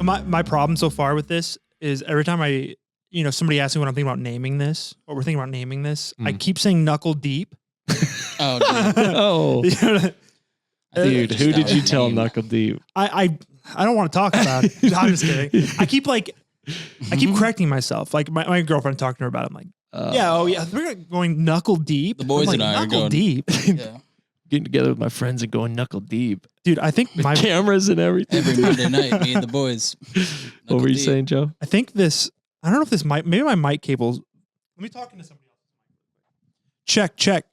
My problem so far with this is every time somebody asks me what I'm thinking about naming this, or we're thinking about naming this, I keep saying Knuckle Deep. Oh, dude, who did you tell Knuckle Deep? I don't want to talk about it. I'm just kidding. I keep correcting myself. Like my girlfriend talking to her about it. I'm like, we're going Knuckle Deep. The boys and I are going deep. Yeah. Getting together with my friends and going Knuckle Deep. Dude, I think my cameras and everything. Every Monday night, me and the boys. What were you saying, Joe? I think this, I don't know if this mic, maybe my mic cables. Let me talk into somebody else. Check.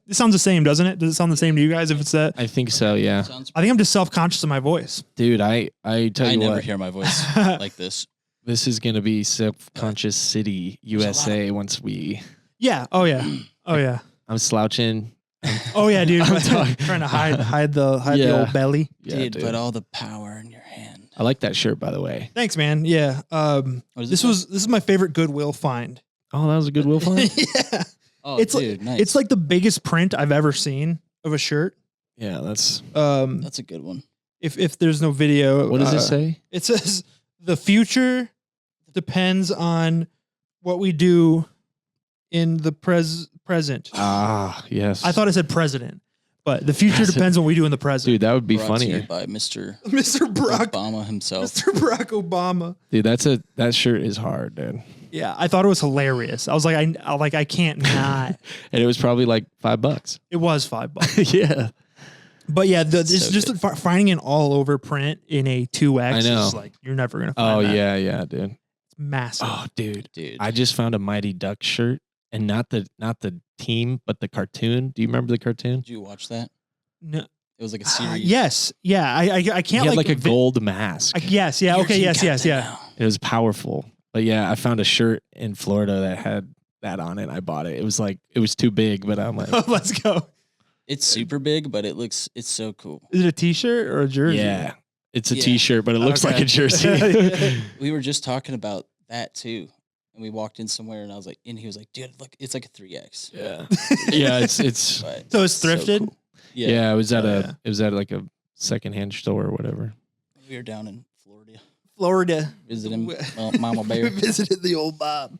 It sounds the same, doesn't it? Does it sound the same to you guys if it's that? I think so, yeah. I think I'm just self-conscious of my voice. Dude, I tell you what. I never hear my voice like this. This is going to be Self-Conscious City, USA, once we... Yeah. Oh, yeah. Oh, yeah. I'm slouching. Oh, yeah, dude. Trying to hide the old belly. Yeah, dude, put all the power in your hand. I like that shirt, by the way. Thanks, man. Yeah. This is my favorite Goodwill find. Oh, that was a Goodwill find? Yeah. Oh, dude, nice. It's like the biggest print I've ever seen of a shirt. Yeah, that's a good one. If there's no video, what does it say? It says the future depends on what we do in the present. Ah, yes. I thought it said president, but the future depends on what we do in the present. Dude, that would be Brought funnier. by Mr. Barack Obama himself. Mr. Barack Obama. Dude, that shirt is hard, dude. Yeah, I thought it was hilarious. I was like, I can't not. And it was probably like $5. It was $5. Yeah. But yeah, just finding an all over print in a 2X. I know. Is like you're never gonna find that. Yeah, dude. It's massive. Oh, dude. I just found a Mighty Duck shirt, and not the team, but the cartoon. Do you remember the cartoon? Did you watch that? No. It was like a series. Yes. Yeah. I can't he had like a gold mask. Yes. Yeah. Okay. Yes. Yeah. It was powerful. But yeah, I found a shirt in Florida that had that on it. I bought it. It was too big, but I'm like, oh, let's go. It's super big, but it's so cool. Is it a t-shirt or a jersey? Yeah. It's a t-shirt, but it looks like a jersey. We were just talking about that too. And we walked in somewhere and he was like, dude, look, it's like a 3X. Yeah. Yeah, it's so it's thrifted? So cool. Yeah, it was at like a secondhand store or whatever. We were down in Florida. Visiting Mama Bear. We visited the old Bob.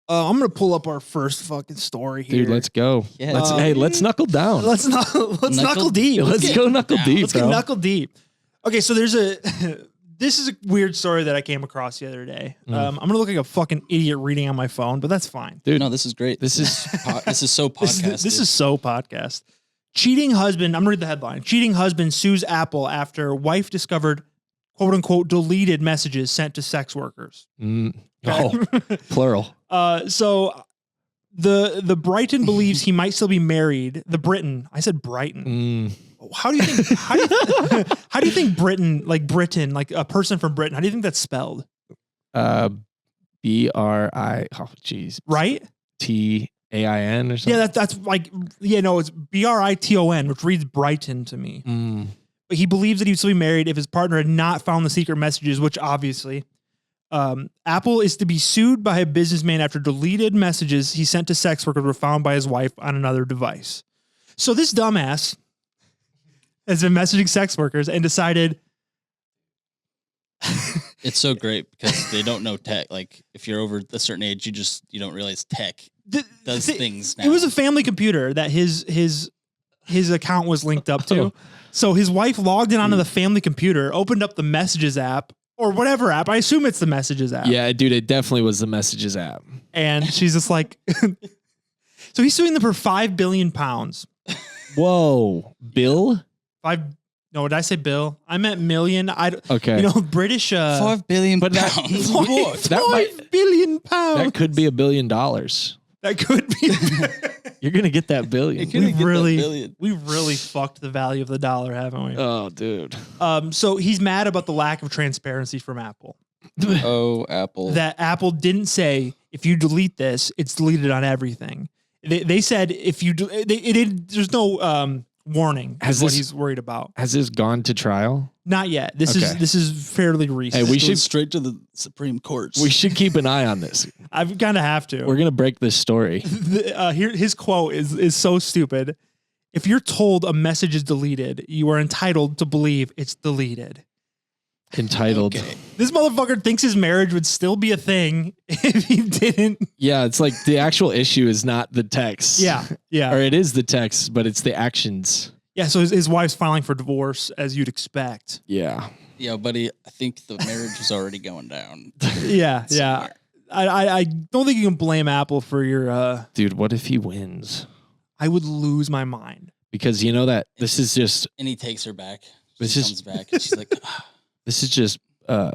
I'm going to pull up our first fucking story here. Dude, let's go. Yeah. Let's knuckle down. Let's knuckle deep. Let's go knuckle deep. Let's get knuckle deep. Okay, so this is a weird story that I came across the other day. I'm going to look like a fucking idiot reading on my phone, but that's fine. Dude, no, this is great. This is this is so podcast. This is so podcast. Cheating husband, I'm going to read the headline. Cheating husband sues Apple after wife discovered quote unquote deleted messages sent to sex workers. Oh, plural. So the Brighton believes he might still be married. The Britain, I said Brighton. How do you think? How do you think Britain, like a person from Britain? How do you think that's spelled? B-R-I. Oh, geez. Right. T-A-I-N or something. Yeah, that's like it's B-R-I-T-O-N, which reads Brighton to me. But he believes that he'd still be married if his partner had not found the secret messages, which obviously. Apple is to be sued by a businessman after deleted messages he sent to sex workers were found by his wife on another device. So this dumbass has been messaging sex workers and decided. It's so great because they don't know tech. Like if you're over a certain age, you don't realize tech does things now. It was a family computer that his account was linked up to. So his wife logged in onto the family computer, opened up the Messages app or whatever app. I assume it's the Messages app. Yeah, dude, it definitely was the Messages app. And she's just like, so he's suing them for £5 billion. Whoa, Bill? No, did I say bill? I meant million. Okay. British. £5 billion. But £5 billion. That could be $1 billion. That could be. You're gonna get that billion. We really fucked the value of the dollar, haven't we? Oh, dude. So he's mad about the lack of transparency from Apple. Oh, Apple. That Apple didn't say if you delete this, it's deleted on everything. They said if you there's no warning. What he's worried about. Has this gone to trial? Not yet. This is fairly recent. Hey, we should straight to the Supreme Courts. We should keep an eye on this. I've kind of have to. We're gonna break this story. Here, his quote is so stupid. If you're told a message is deleted, you are entitled to believe it's deleted. entitled. Okay. This motherfucker thinks his marriage would still be a thing if he didn't. Yeah, it's like the actual issue is not the text. Yeah. Or it is the text, but it's the actions. Yeah, so his wife's filing for divorce, as you'd expect. Yeah. Yeah, buddy, I think the marriage is already going down. Yeah. somewhere. I don't think you can blame Apple for your... Dude, what if he wins? I would lose my mind. Because you know that this is just And he takes her back. This She is- comes back and she's like, this is just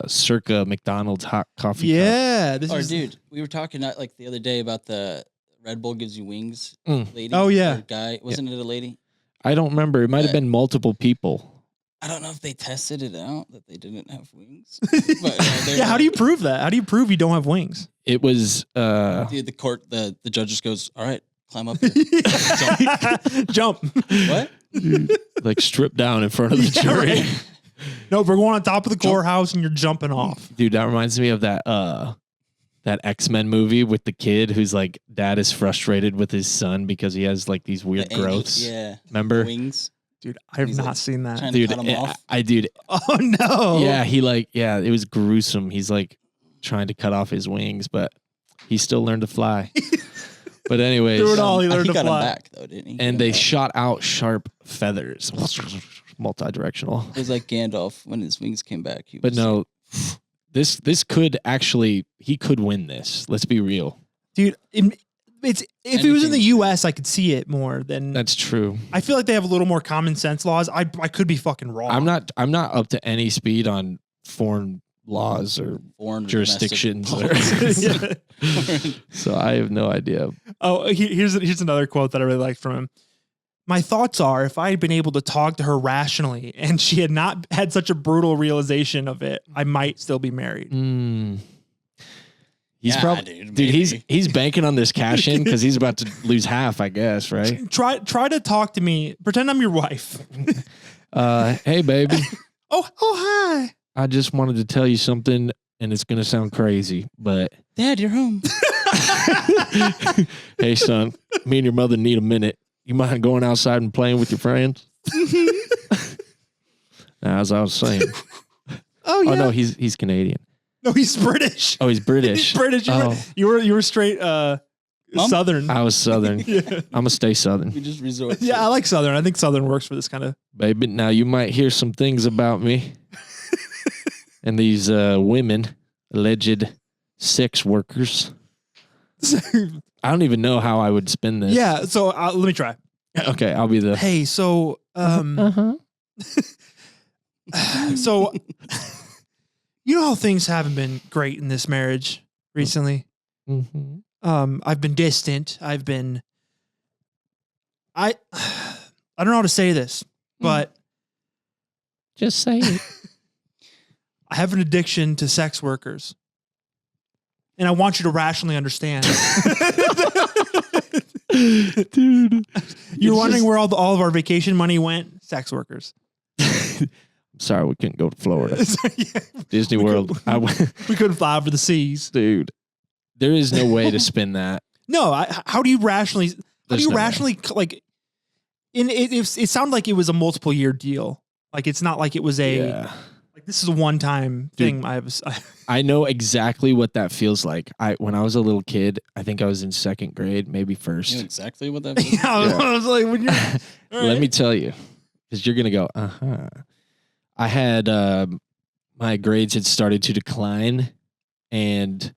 circa McDonald's hot coffee cup. Yeah. This or is, dude, we were talking like the other day about the Red Bull gives you wings lady. Oh, yeah. or guy. Wasn't it a lady? I don't remember. It might have been multiple people. I don't know if they tested it out that they didn't have wings. Yeah, how do you prove that? How do you prove you don't have wings? It was Dude, the judge just goes, all right, climb up here. Jump. What? like stripped down in front of the Yeah, jury. right. No, we're going on top of the courthouse and you're jumping off. Dude, that reminds me of that X-Men movie with the kid who's like dad is frustrated with his son because he has like these weird The angel- growths. Yeah. Remember? Wings. Dude, I have He's not like seen that. trying to Dude, cut 'em off. dude, Oh no. yeah, it was gruesome. He's like trying to cut off his wings, but he still learned to fly. But anyways, Through it all, he He learned to got fly. him back though, didn't he? and they shot out sharp feathers, multi-directional. It was like Gandalf when his wings came back. He But was no, this could actually, he could win this. Let's be real. Dude, it's if it was in the Anything. US, I could see it more than That's true. I feel like they have a little more common sense laws. I could be fucking wrong. I'm not up to any speed on foreign laws or foreign jurisdictions. domestic Yeah. So I have no idea. Oh, here's another quote that I really liked from him. My thoughts are, if I had been able to talk to her rationally and she had not had such a brutal realization of it, I might still be married. He's Yeah, probably dude, dude. maybe. He's banking on this cash in because he's about to lose half, I guess. Right? Try to talk to me. Pretend I'm your wife. Hey, baby. Oh, hi. I just wanted to tell you something, and it's gonna sound crazy, but Dad, you're home. hey, son, me and your mother need a minute. You mind going outside and playing with your friends? As I was saying. Oh yeah. Oh no, he's Canadian. No, he's British. Oh, he's British. He's British. You were straight Southern. I was Southern. Yeah. I'm gonna stay Southern, We just resort. Yeah, I like Southern. I think Southern works for this kind of. baby. Now you might hear some things about me and these women, alleged sex workers. I don't even know how I would spin this. Yeah. So let me try. Okay, I'll be the. Hey, so so you know how things haven't been great in this marriage recently. Mhm. I've been distant. I don't know how to say this, but Just say it. I have an addiction to sex workers. And I want you to rationally understand. Dude. You're wondering where all of our vacation money went? Sex workers. Sorry, we couldn't go to Florida. Yeah, Disney We World. could- we couldn't fly over the seas. Dude, there is no way to spin that. No, how do you rationally? How There's do you no way. rationally like? It sounded like it was a multiple year deal. Like it's not like it was a Yeah. like this is a one time Dude. thing. I know exactly what that feels like. When I was a little kid, I think I was in second grade, maybe You know first. exactly what that Yeah, I was like, when you're. Let me tell you, because you're gonna go, I had my grades had started to decline, and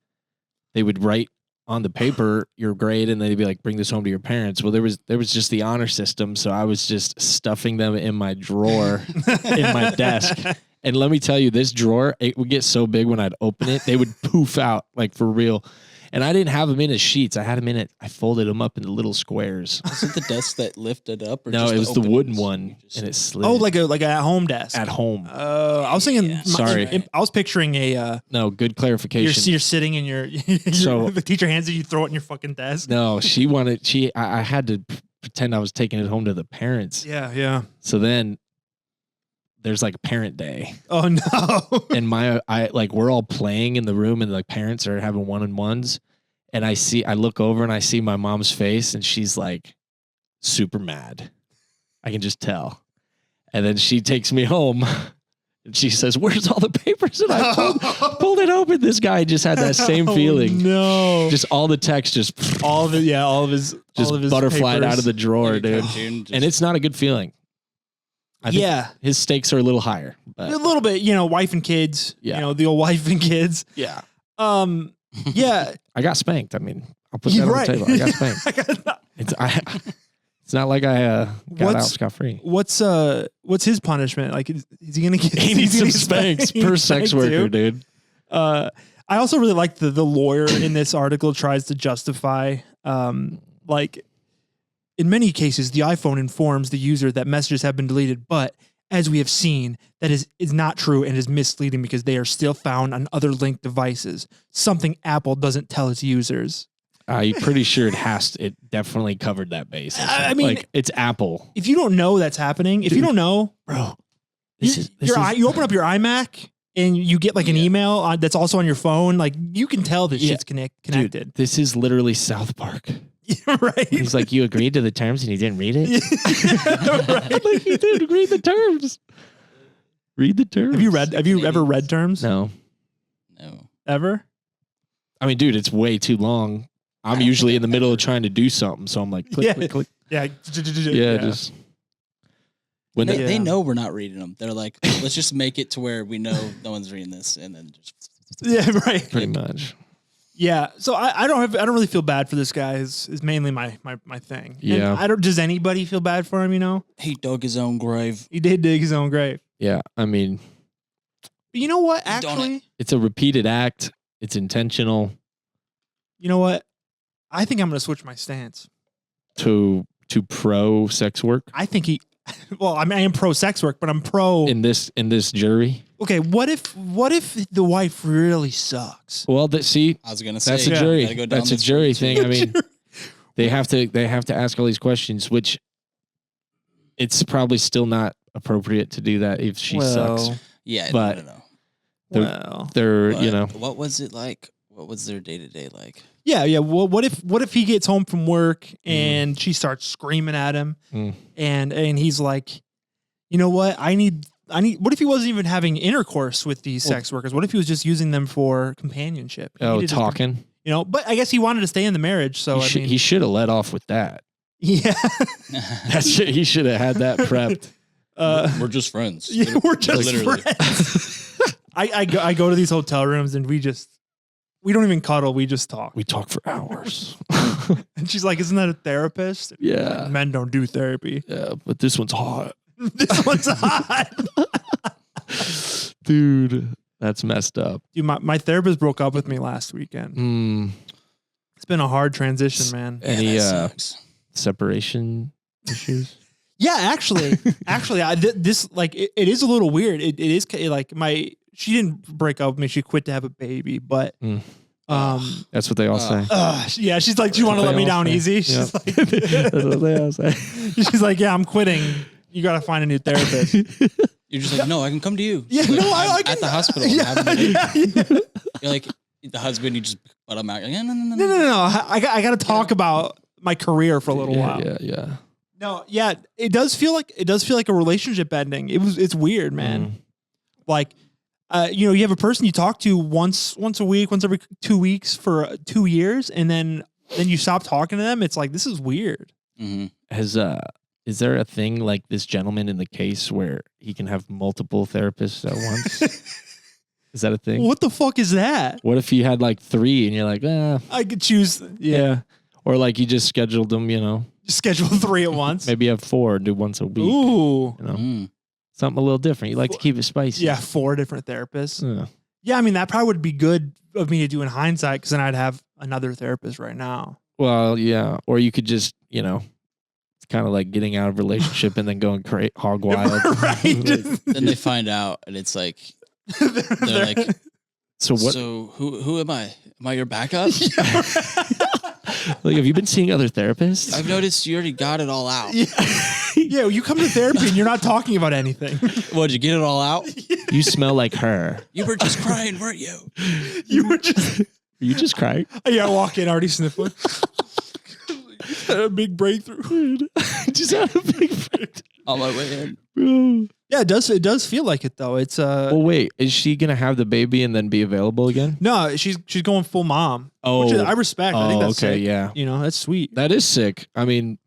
they would write on the paper your grade, and they'd be like, "Bring this home to your parents." Well, there was just the honor system, so I was just stuffing them in my drawer in my desk. And let me tell you, this drawer, it would get so big when I'd open it, they would poof out like for real. And I didn't have them in as sheets. I had them in it. I folded them up into little squares. Was it the desk that lifted up? Or No, just it was the open wooden ones? one, You just- and it slid. Oh, like a at home desk. at home. I was thinking. Yeah. Sorry. I was picturing a. No, good clarification. You're sitting in your. So- the teacher hands it, you throw it in your fucking desk. No, I had to pretend I was taking it home to the parents. Yeah, yeah. So then there's like parent day, Oh no. and we're all playing in the room, and like parents are having one-on-ones, and I look over and I see my mom's face, and she's like super mad. I can just tell. And then she takes me home. And she says, "Where's all the papers?" And I pulled it open. This guy just had that same feeling. No, Just all the text, just all of it. Yeah, all of his butterflied papers. out of the drawer, Like a dude. cartoon, just- And it's not a good feeling. I think his stakes are a little higher. But a little bit. Wife and kids. Yeah. The old wife and kids. yeah, Yeah. I got spanked. I mean, I'll put that on the table. I got spanked. It's not like I got out scot free. What's his punishment? Like, is he gonna get? He needs some spanks per sex worker, dude. I also really like the lawyer in this article tries to justify, like, in many cases, the iPhone informs the user that messages have been deleted, but as we have seen, that is not true and is misleading because they are still found on other linked devices, something Apple doesn't tell its users. I'm pretty sure it definitely covered that base. I mean, like, it's Apple. If you don't know that's happening, if you don't know, Bro, you open up your iMac and you get like an email that's also on your phone, like you can tell this shit's connected. Dude, this is literally South Park. Right. He's like, you agreed to the terms and you didn't read it? Right. Like, you didn't read the terms. Read the terms. Have you ever read terms? No. Ever? I mean, dude, it's way too long. I'm usually in the middle of trying to do something, so I'm like, click, click, click. Yeah. Just when they know we're not reading them. They're like, let's just make it to where we know no one's reading this, and then just right. Pretty much. Yeah. So I don't really feel bad for this guy. Is mainly my thing. Yeah. And does anybody feel bad for him? He dug his own grave. He did dig his own grave. Yeah. I mean, but you know what? Actually, it's a repeated act. It's intentional. You know what? I think I'm going to switch my stance to pro sex work. I think well, I am pro sex work, but I'm pro in this jury. Okay, what if the wife really sucks? Well, see, I was gonna say that's a jury. Go down that's a this jury road, too. thing. I mean, they have to ask all these questions, which it's probably still not appropriate to do that if she sucks. Yeah, but no. They're what was it like? What was their day to day like? Yeah. Well, what if he gets home from work and she starts screaming at him, and he's like, you know what? I need. What if he wasn't even having intercourse with these sex workers? What if he was just using them for companionship? Talking. But I guess he wanted to stay in the marriage, so he should have let off with that. Yeah, he should have had that prepped. We're just friends. Yeah, we're just friends. I go to these hotel rooms and we don't even cuddle. We just talk. We talk for hours. And she's like, "Isn't that a therapist?" Yeah, like, men don't do therapy. Yeah, but this one's hot. This one's hot. Dude, that's messed up. Dude, my therapist broke up with me last weekend. It's been a hard transition, man. Any separation issues? Yeah, actually, this like it is a little weird. It is like she didn't break up with me. She quit to have a baby, but that's what they all say. Yeah, she's like, "Do you want to let me down easy?" She's like, that's what they all say. She's like, "Yeah, I'm quitting. You got to find a new therapist." You're just like, "No, I can come to you." Yeah, like, no, I can, at the hospital. Yeah. You're like the husband. You just but I'm out. Like, No. I got to talk about my career for a little while. Yeah. No, yeah, it does feel like a relationship ending. It's weird, man. Like, you have a person you talk to once a week, once every 2 weeks for 2 years, and then you stop talking to them. It's like, this is weird. Is there a thing like this gentleman in the case where he can have multiple therapists at once? Is that a thing? What the fuck is that? What if you had like 3 and you're like, I could choose. Yeah. Or like you just scheduled them, Just schedule 3 at once. Maybe have 4 and do once a week. Ooh. Something a little different. You like to keep it spicy. Yeah, 4 different therapists. Yeah, I mean, that probably would be good of me to do in hindsight, because then I'd have another therapist right now. Well, yeah. Or you could just, it's kind of like getting out of a relationship and then going hog wild. Right. Then they find out and it's like, they're like, so what? So who am I? Am I your backup? Like, have you been seeing other therapists? I've noticed you already got it all out. Yeah, you come to therapy and you're not talking about anything. What, did you get it all out? You smell like her. You were just crying, weren't you? You were just... Are you just crying? Yeah, I walk in already sniffling. Just had a big breakthrough. Just had a big breakthrough. On my way in. Bro. Yeah, it does feel like it though. It's Well, wait, is she gonna have the baby and then be available again? no, she's going full mom. Oh, which I respect. I think that's okay, sick. yeah, You know, that's sweet. that is sick. I mean,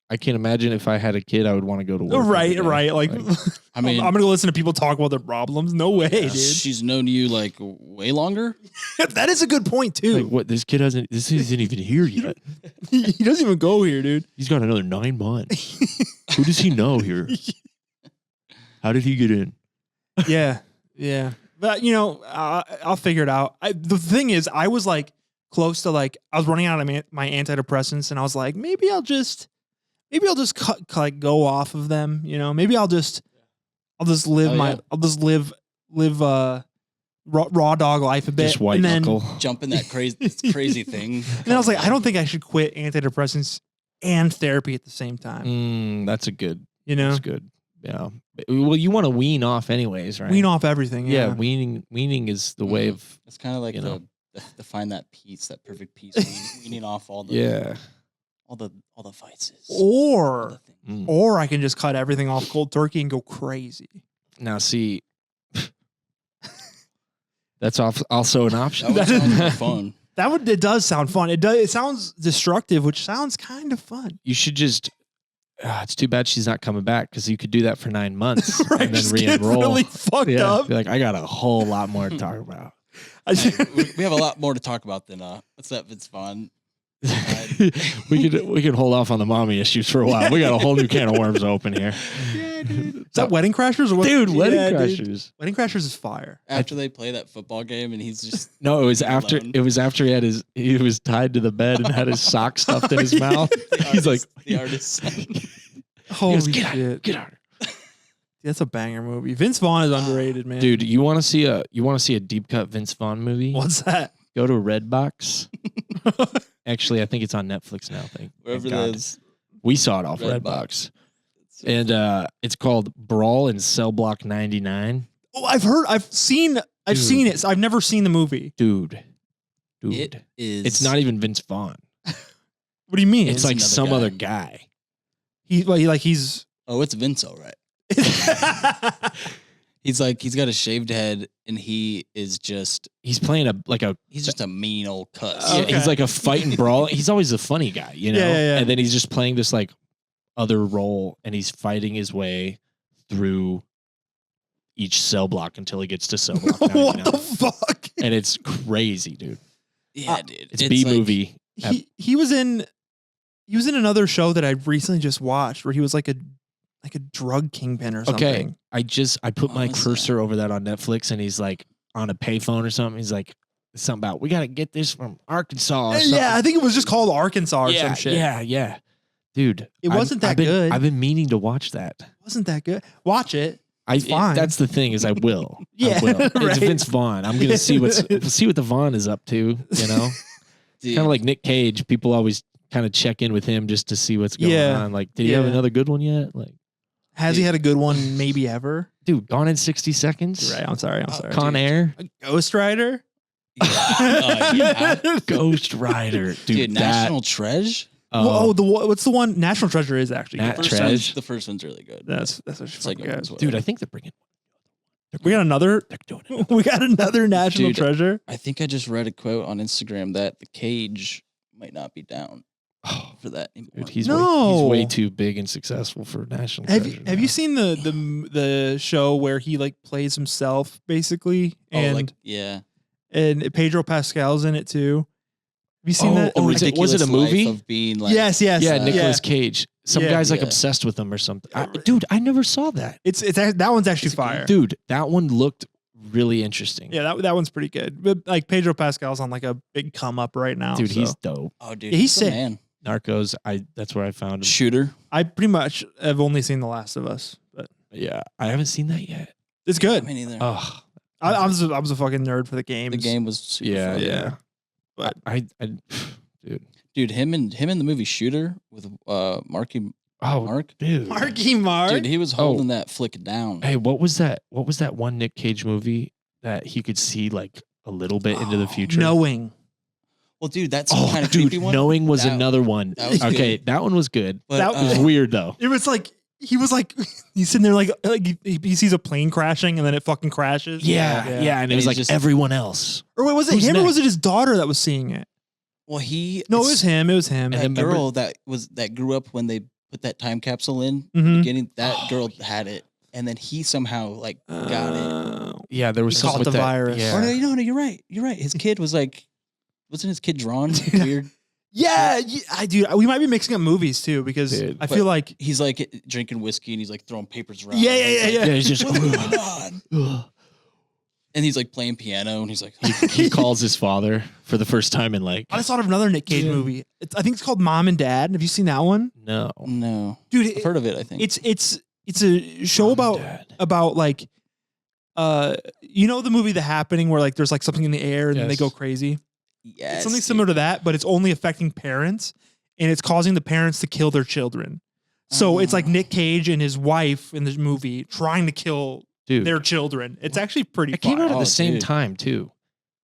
I can't imagine if I had a kid, I would want to go to work. Right, every day. right. Like, I mean, I'm gonna go listen to people talk about their problems. No way, dude. she's known you like way longer. That is a good point too. Like, what? This kid hasn't. This isn't even here yet. He doesn't even go here, dude. He's got another 9 months. Who does he know here? How did he get in? Yeah, yeah. But you know, I'll figure it out. The thing is, I was like close to like I was running out of my antidepressants, and I was like, maybe I'll just like go off of them. You know, maybe I'll just live raw dog life a bit. Just white and then, knuckle. Jump in that crazy thing. And I was like, I don't think I should quit antidepressants and therapy at the same time. That's a good. You know, That's good. Yeah. Well, you want to wean off anyways, right? wean off everything. Yeah, Yeah. weaning is the way of. It's kind of like you know. to find that peace, that perfect peace, weaning off all the Yeah. all the vices. Or all the things. or I can just cut everything off cold turkey and go crazy. Now, see, that's also an option. That would sound more fun. It does sound fun. It sounds destructive, which sounds kind of fun. You should just. It's too bad she's not coming back because you could do that for 9 months Right, and then just get re-enroll. really fucked yeah, up. be like, I got a whole lot more to talk about. Hey, we have a lot more to talk about than what's that? It's fun. we could hold off on the mommy issues for a while. We got a whole new can of worms open here. Yeah, dude. Is that Wedding Crashers or what? Dude, Wedding Yeah, Crashers. dude. Wedding Crashers is fire. After they play that football game and he's just No, it was after. alone. It was after he was tied to the bed and had his sock stuffed in his mouth. He's like, the artist. Holy get out, shit. get out. That's a banger movie. Vince Vaughn is underrated, man. Dude, you want to see a deep cut Vince Vaughn movie? What's that? Go to Redbox. Actually, I think it's on Netflix now. Wherever Thank it God. is. We saw it off Redbox. Redbox. So And it's called Brawl in Cell Block 99. Oh, I've seen it. I've never seen the movie. Dude. it is. It's not even Vince Vaughn. What do you mean? It's like another some guy. other guy. He's Oh, it's Vinco, right? He's got a shaved head and he is just He's playing he's just a mean old cuss. Oh, okay. he's like a fighting brawl. He's always the funny guy, you know? Yeah. And then he's just playing this like other role and he's fighting his way through each cell block until he gets to cell block 99. what the fuck? And it's crazy, dude. Yeah, dude. It's B movie. He was in another show that I recently just watched where he was like a drug kingpin or something. Okay. I put my What was cursor over that on Netflix and he's like on a payphone or something. He's like something about we gotta get this from Arkansas or something. Yeah, I think it was just called Arkansas or some shit. Yeah. Dude. It wasn't that I've been- good. I've been meaning to watch that. Wasn't that good? Watch it. It's fine. That's the thing is I will. Yeah, I will. It's right. Vince Vaughn. I'm gonna see what the Vaughn is up to. You know, Dude, kind of like Nick Cage. People always kind of check in with him just to see what's going Yeah. on. Like, did he have Yeah. another good one yet? Like, Has he had a good one maybe ever? dude, Gone in 60 Seconds. Right. I'm sorry. Con Air. Ghost Rider? yeah. Ghost Rider. Dude, National Treasure. What's the one? National Treasure is actually Nat good. Treasure. The first one's really good. That's what Second fucking good. one's what- Dude, I think they're bringing. We got another. They're doing it. We got another National Dude, Treasure. I think I just read a quote on Instagram that the Cage might not be down for that anymore. Dude, he's No. way too big and successful for National Have Treasure. you seen the show where he like plays himself basically, and and Pedro Pascal's in it too? Have you seen that? oh, was it a movie? Of being like, Yes. Yeah, Nicolas Cage. Some Yeah. guy's like Yeah. obsessed with him or something. Dude, I never saw that. It's that one's actually Is it good? fire. Dude, that one looked really interesting. Yeah, that one's pretty good. But like Pedro Pascal's on like a big come up right now. Dude, so. he's dope. Oh, dude, Yeah, he's the sick. man. Narcos, that's where I found him. Shooter. I pretty much have only seen The Last of Us, but Yeah, I haven't seen that yet. it's good. I mean, either. Oh, I was a fucking nerd for the games. The game was super yeah, fun. yeah. But Dude. Dude, him in the movie Shooter with Marky Oh, Mark. dude. Marky Mark. Dude, he was holding that flick down. Hey, what was that? What was that one Nick Cage movie that he could see like a little bit into the future? Knowing. Well, dude, that's Oh, kind of dude, creepy one. Knowing was That- another one. that was Okay, good. that one was good. But, that It was weird though. It was like he was like, he's sitting there like he sees a plane crashing and then it fucking crashes. Yeah. And it was like just everyone else. Or wait, was it Who's him or was next? it his daughter that was seeing it? Well, No, it was him. It was him. That remember- girl that grew up when they put that time capsule in Mhm. the beginning. That girl had it, and then he somehow like got it. Yeah, there was He something caught with the that. virus. Yeah. Oh no, you're right. You're right. His kid was like, wasn't his kid drawn weird? Yeah, dude, we might be mixing up movies too because Dude. I feel like He's like drinking whiskey and he's like throwing papers around. Yeah, and he's like, yeah. Yeah, he's just What's going on? And he's like playing piano and he's like, he calls his father for the first time in like I just thought of another Nick Cage movie. I think it's called Mom and Dad. Have you seen that one, no. no, dude? I've heard of it. I think It's a show Mom and about like you know the movie The Happening where like there's like something in the air and then they Yes. go crazy. yes, It's something similar to that, but it's only affecting parents and it's causing the parents to kill their children. So it's like Nick Cage and his wife in this movie trying to kill Dude, their children. It's actually pretty it came out fun. at the same dude. time too.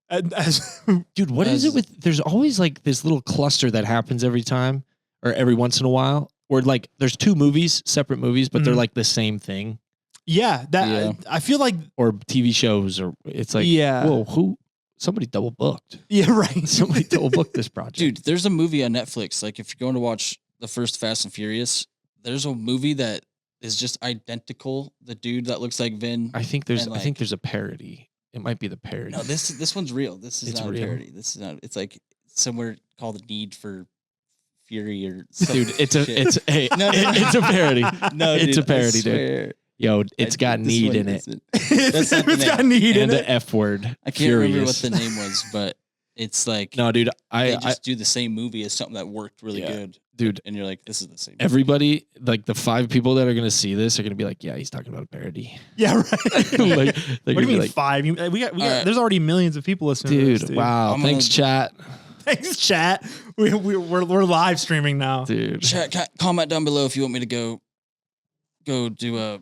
As- Dude, what is it with there's always like this little cluster that happens every time or every once in a while where like there's two movies, separate movies, but they're Mhm. like the same thing. yeah, that Yeah. I feel like Or TV shows or it's like Yeah. whoa, somebody double booked. yeah, right. Somebody double booked this project. dude. There's a movie on Netflix. Like if you're going to watch the first Fast and Furious, there's a movie that is just identical. The dude that looks like Vin. I think there's and, I think like- there's a parody. It might be the parody. No, this one's real. This is It's not real. a parody. This is not. It's like somewhere called Need for Fury or Dude, some it's a shit. it's a No, no, no. it's a parody. no, it's dude, a parody, I dude. swear. Yo, it's got This need one in it. isn't. it's not the got name. need in And it. the F word. I can't remember what Furious. the name was, but it's like No, dude, they I just do the same movie as something that worked really Yeah. good, dude, and you're like, this is the same. everybody, like the 5 people that are gonna see this are gonna be like, yeah, he's talking about a parody. Yeah, right. Like, they're what gonna do you be mean like, 5? We got Alright. there's already millions of people listening to dude, this, dude. wow, I'm thanks, gonna- chat, Thanks, chat. We're live streaming now. dude. Chat, comment down below if you want me to go do a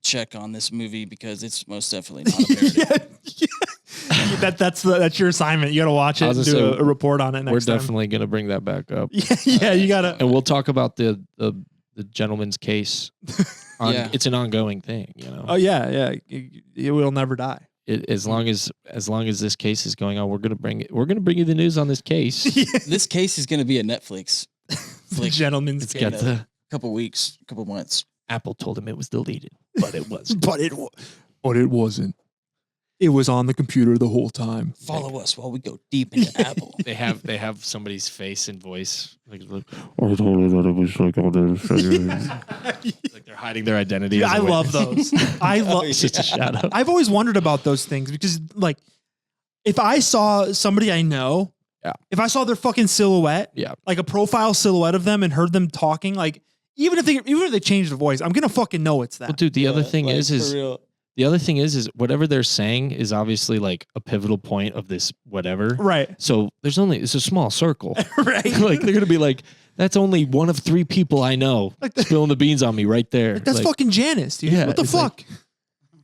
check on this movie because it's most definitely not a parody. yeah. That's your assignment. You got to watch it I and was do gonna say, a report on it next We're time. definitely gonna bring that back up, Yeah, you got to. and we'll talk about the gentleman's case. Yeah. It's an ongoing thing, you know. Oh yeah. It will never die. As long as this case is going on, we're gonna bring you the news on this case. This case is going to be a Netflix The flick. gentleman's It's case. got the Couple weeks, couple months. Apple told him it was deleted, but it was. but it wasn't. It was on the computer the whole time. Follow us while we go deep into Apple. They have somebody's face and voice. Like I totally thought it was like all this. like they're hiding their identity. Dude, as a I way- love those. I love. It's just a shadow. I've always wondered about those things because, like, if I saw somebody I know, Yeah. if I saw their fucking silhouette, Yeah. like a profile silhouette of them, and heard them talking, like, even if they change the voice, I'm gonna fucking know it's that. Well, dude, the other thing Like, is for real. the other thing is whatever they're saying is obviously like a pivotal point of this whatever. Right, So it's a small circle. right. Like they're gonna be like, that's only one of 3 people I know Like spilling the beans on me right there. Like, that's Like, fucking Janice, dude. Yeah, what the it's like- fuck?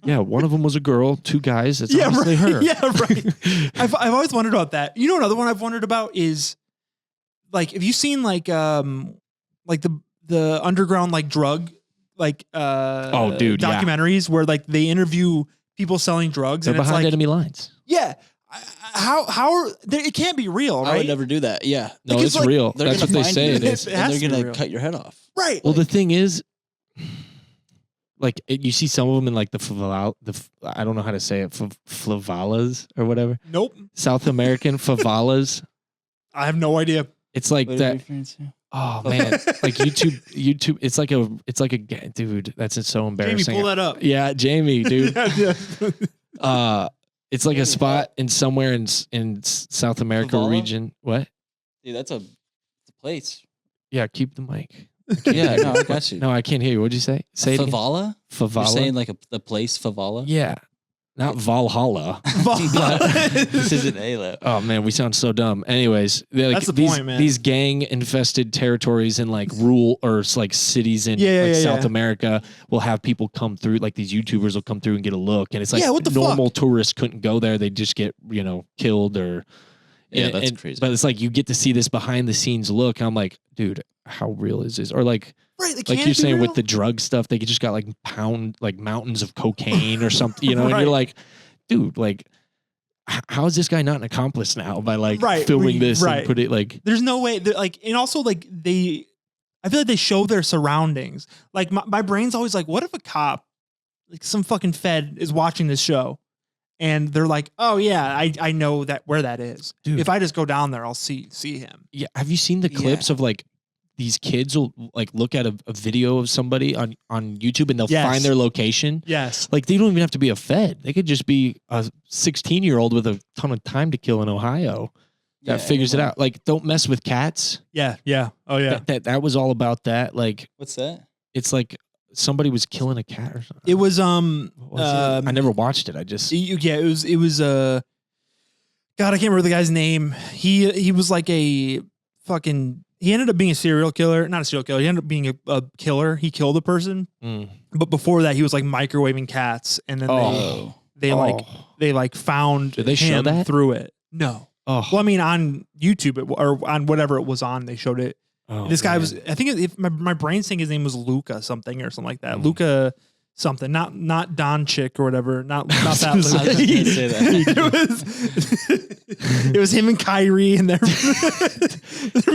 yeah, one of them was a girl, 2 guys. It's Yeah, obviously right. her. Yeah, right. I've always wondered about that. You know, another one I've wondered about is like, have you seen like the underground like drug like Oh, dude, yeah. documentaries where like they interview people selling drugs They're and it's behind like enemy lines. yeah, it can't be real, I would right? never do that. Yeah. No, Because, it's like, real. They're That's what gonna they find say you it is. It and has they're to be going to real. cut your head off. Right. Well, the thing is, like you see some of them in like the favela, I don't know how to say it, flavalas or whatever. Nope. South American favelas. I have no idea. It's like What are that. you referring to? Oh man, like YouTube. It's like a dude. That's so Jamie, embarrassing. pull that up. Yeah, Jamie, dude. Yeah. It's like a Jamie, spot in somewhere in South America Favala? region. What? Dude, that's a place. Yeah, keep the mic. Yeah, no, I got you. No, I can't hear you. What'd you say? Say it again. Favala? You're Favala. saying like the place Favala? Yeah, not Valhalla. This isn't A-Lab. Oh man, we sound so dumb. Anyways, they're like That's the these, point, man. These gang-infested territories in like rural or like cities in Yeah, like yeah, South yeah. America will have people come through. Like these YouTubers will come through and get a look, and it's like Yeah, what the normal tourists couldn't go there. They just get killed or Yeah, that's crazy. But it's like you get to see this behind the scenes look. I'm like, dude, how real is this? Or like you're saying with the drug stuff, they just got like mountains of cocaine or something, you know, and you're like, dude, like, how is this guy not an accomplice now by like filming this and put it like? There's no way. Like, and also like I feel like they show their surroundings. Like my brain's always like, what if a cop, like some fucking fed, is watching this show, and they're like, oh yeah, I know where that is. Dude. If I just go down there, I'll see him. Yeah. Have you seen the clips of like these kids will like look at a video of somebody on YouTube and they'll find their location? Yes. Like they don't even have to be a fed. They could just be a 16-year-old with a ton of time to kill in Ohio that figures it out. Like, don't mess with cats. Yeah. Yeah. Oh yeah. That was all about that. Like, what's that? It's like somebody was killing a cat or something. It was I never watched it. I just it was God, I can't remember the guy's name. He was like a fucking. He ended up being a serial killer, not a serial killer. He ended up being a killer. He killed a person, but before that, he was like microwaving cats, and then they found Did they show that through it? No. Oh. Well, I mean, on YouTube or on whatever it was on, they showed it. Oh, this guy was, I think, if my brain's saying his name was Luca something or something like that. Luca something, not Don Chick or whatever, not that Luca. I was just gonna say that. It was him and Kyrie and they're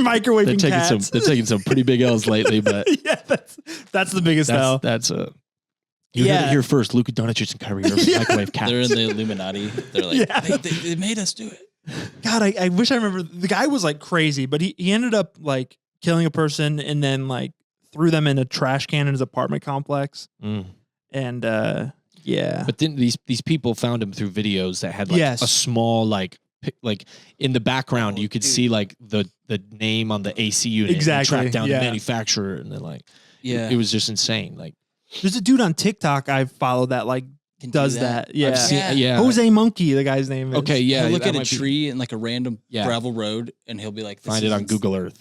microwaving cats. They're taking some pretty big L's lately, but yeah, that's the biggest L. That's a. You heard it here first. Luka Doncic and Kyrie Irving microwave cats. They're in the Illuminati. They're like, they made us do it. God, I wish I remember. The guy was like crazy, but he ended up like killing a person and then like threw them in a trash can in his apartment complex. And yeah. But then these people found him through videos that had like a small like in the background you could see like the name on the AC unit. Exactly. And track down the manufacturer and then like it was just insane. Like there's a dude on TikTok I follow that like does that. Yeah. Jose Monkey, the guy's name is. Okay, yeah. He'll look at a tree in like a random gravel road and he'll be like, find it on Google Earth.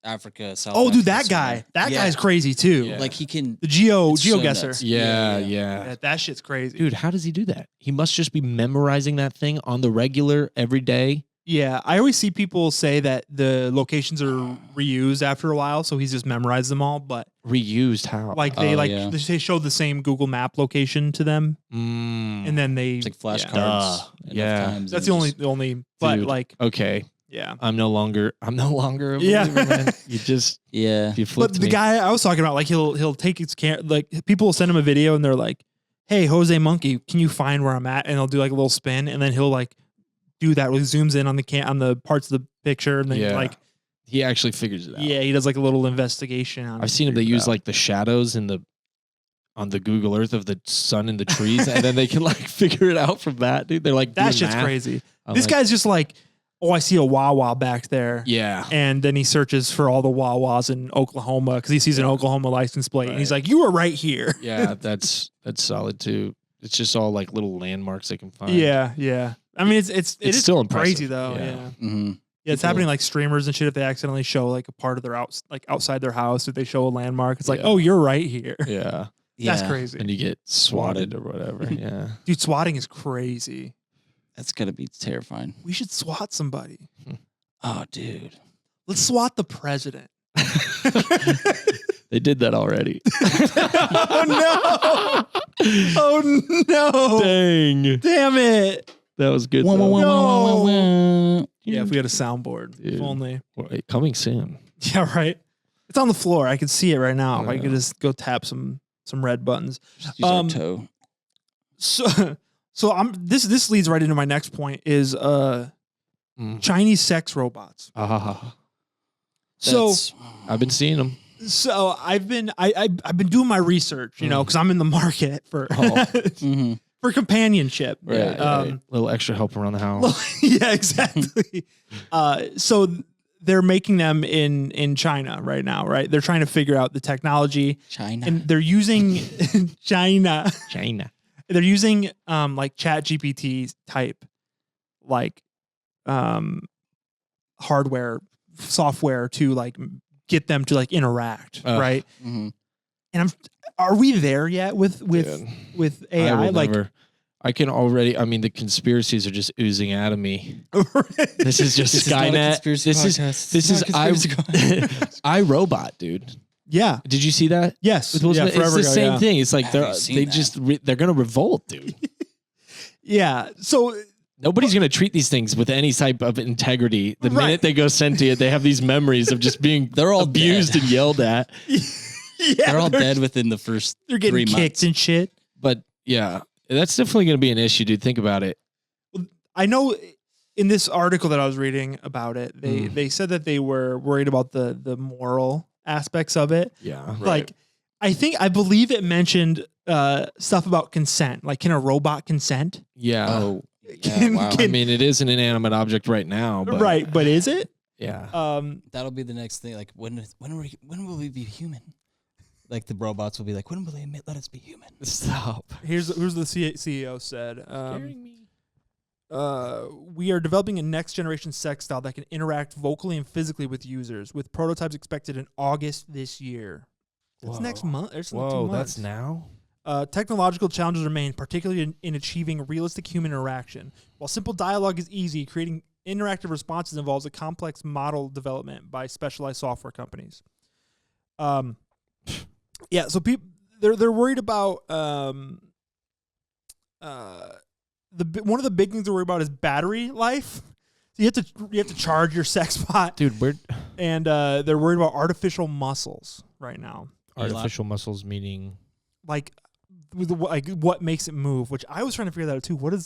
Africa, South Oh, Africa, dude, that guy. That guy's crazy too. Yeah. Like he can the GeoGuessr. Yeah. That shit's crazy. Dude, how does he do that? He must just be memorizing that thing on the regular every day. Yeah, I always see people say that the locations are reused after a while, so he's just memorized them all. But reused how? Like they show the same Google Map location to them, and then it's like flashcards. That's the only. But dude, like, okay, yeah, I'm no longer a believer, man. You just you But the guy I was talking about, like he'll take his camera. Like people will send him a video, and they're like, "Hey, Jose Monkey, can you find where I'm at?" And he'll do like a little spin, and then he'll like do that where he zooms in on the parts of the picture and then like he actually figures it out. Yeah, he does like a little investigation on I've seen him. They use like the shadows on the Google Earth of the sun and the trees, and then they can like figure it out from that, dude. They're like, that shit's crazy. This guy's just like, oh, I see a Wawa back there. Yeah. And then he searches for all the Wawas in Oklahoma because he sees an Oklahoma license plate and he's like, you were right here. Yeah, that's solid too. It's just all like little landmarks they can find. Yeah, yeah. I mean, it is still crazy impressive. though. Yeah. Mm-hmm. Yeah, it's happening like streamers and shit. If they accidentally show like a part of their outside their house, if they show a landmark, it's like, oh, you're right here. Yeah, that's crazy. And you get swatted or whatever. Yeah, dude, swatting is crazy. That's gotta be terrifying. We should swat somebody. Oh, dude, let's swat the president. They did that already. Oh no! Oh no! Dang! Damn it! That was good. No. Yeah, if we had a soundboard, if only. Coming soon. Yeah, right. It's on the floor. I can see it right now. If I could just go tap some red buttons. Just use our toe. So this leads right into my next point is Chinese sex robots. So I've been seeing them. So I've been doing my research, you know, because I'm in the market for for companionship. Right. A little extra help around the house. Yeah, exactly. So they're making them in China right now, right? They're trying to figure out the technology. China. And they're using China. They're using like ChatGPT type like hardware, software to like get them to like interact, right? Mm-hmm. And are we there yet with AI? Like I can already. I mean, the conspiracies are just oozing out of me. This is just Skynet. This is iRobot, dude. Yeah. Did you see that? Yes. With Will Smith? It's the same yeah. thing. It's like Have you seen they're gonna revolt, dude. Yeah. So Nobody's gonna treat these things with any type of integrity. The minute they go sentient, they have these memories of just being They're all abused dead. and yelled at. They're all dead within the first They're getting 3 kicked months. and shit. But yeah, that's definitely gonna be an issue, dude. Think about it. I know in this article that I was reading about it, they said that they were worried about the moral aspects of it. Yeah. Like, I believe it mentioned stuff about consent. Like, can a robot consent? Yeah. Oh, Can- wow. can- I mean, it is an inanimate object right now, but Right, but is it? yeah. That'll be the next thing. Like when will we be human? Like the robots will be like, when will they let us be human? Stop. Here's the CEO said. We are developing a next generation sex doll that can interact vocally and physically with users, with prototypes expected in August this year. That's next month. There's 2 months. That's now. Technological challenges remain, particularly in achieving realistic human interaction. While simple dialogue is easy, creating interactive responses involves a complex model development by specialized software companies. Yeah, so they're worried about one of the big things to worry about is battery life. So you have to charge your sex bot, Dude, we're and they're worried about artificial muscles right now. artificial muscles meaning Like, what makes it move? Which I was trying to figure that out too. Do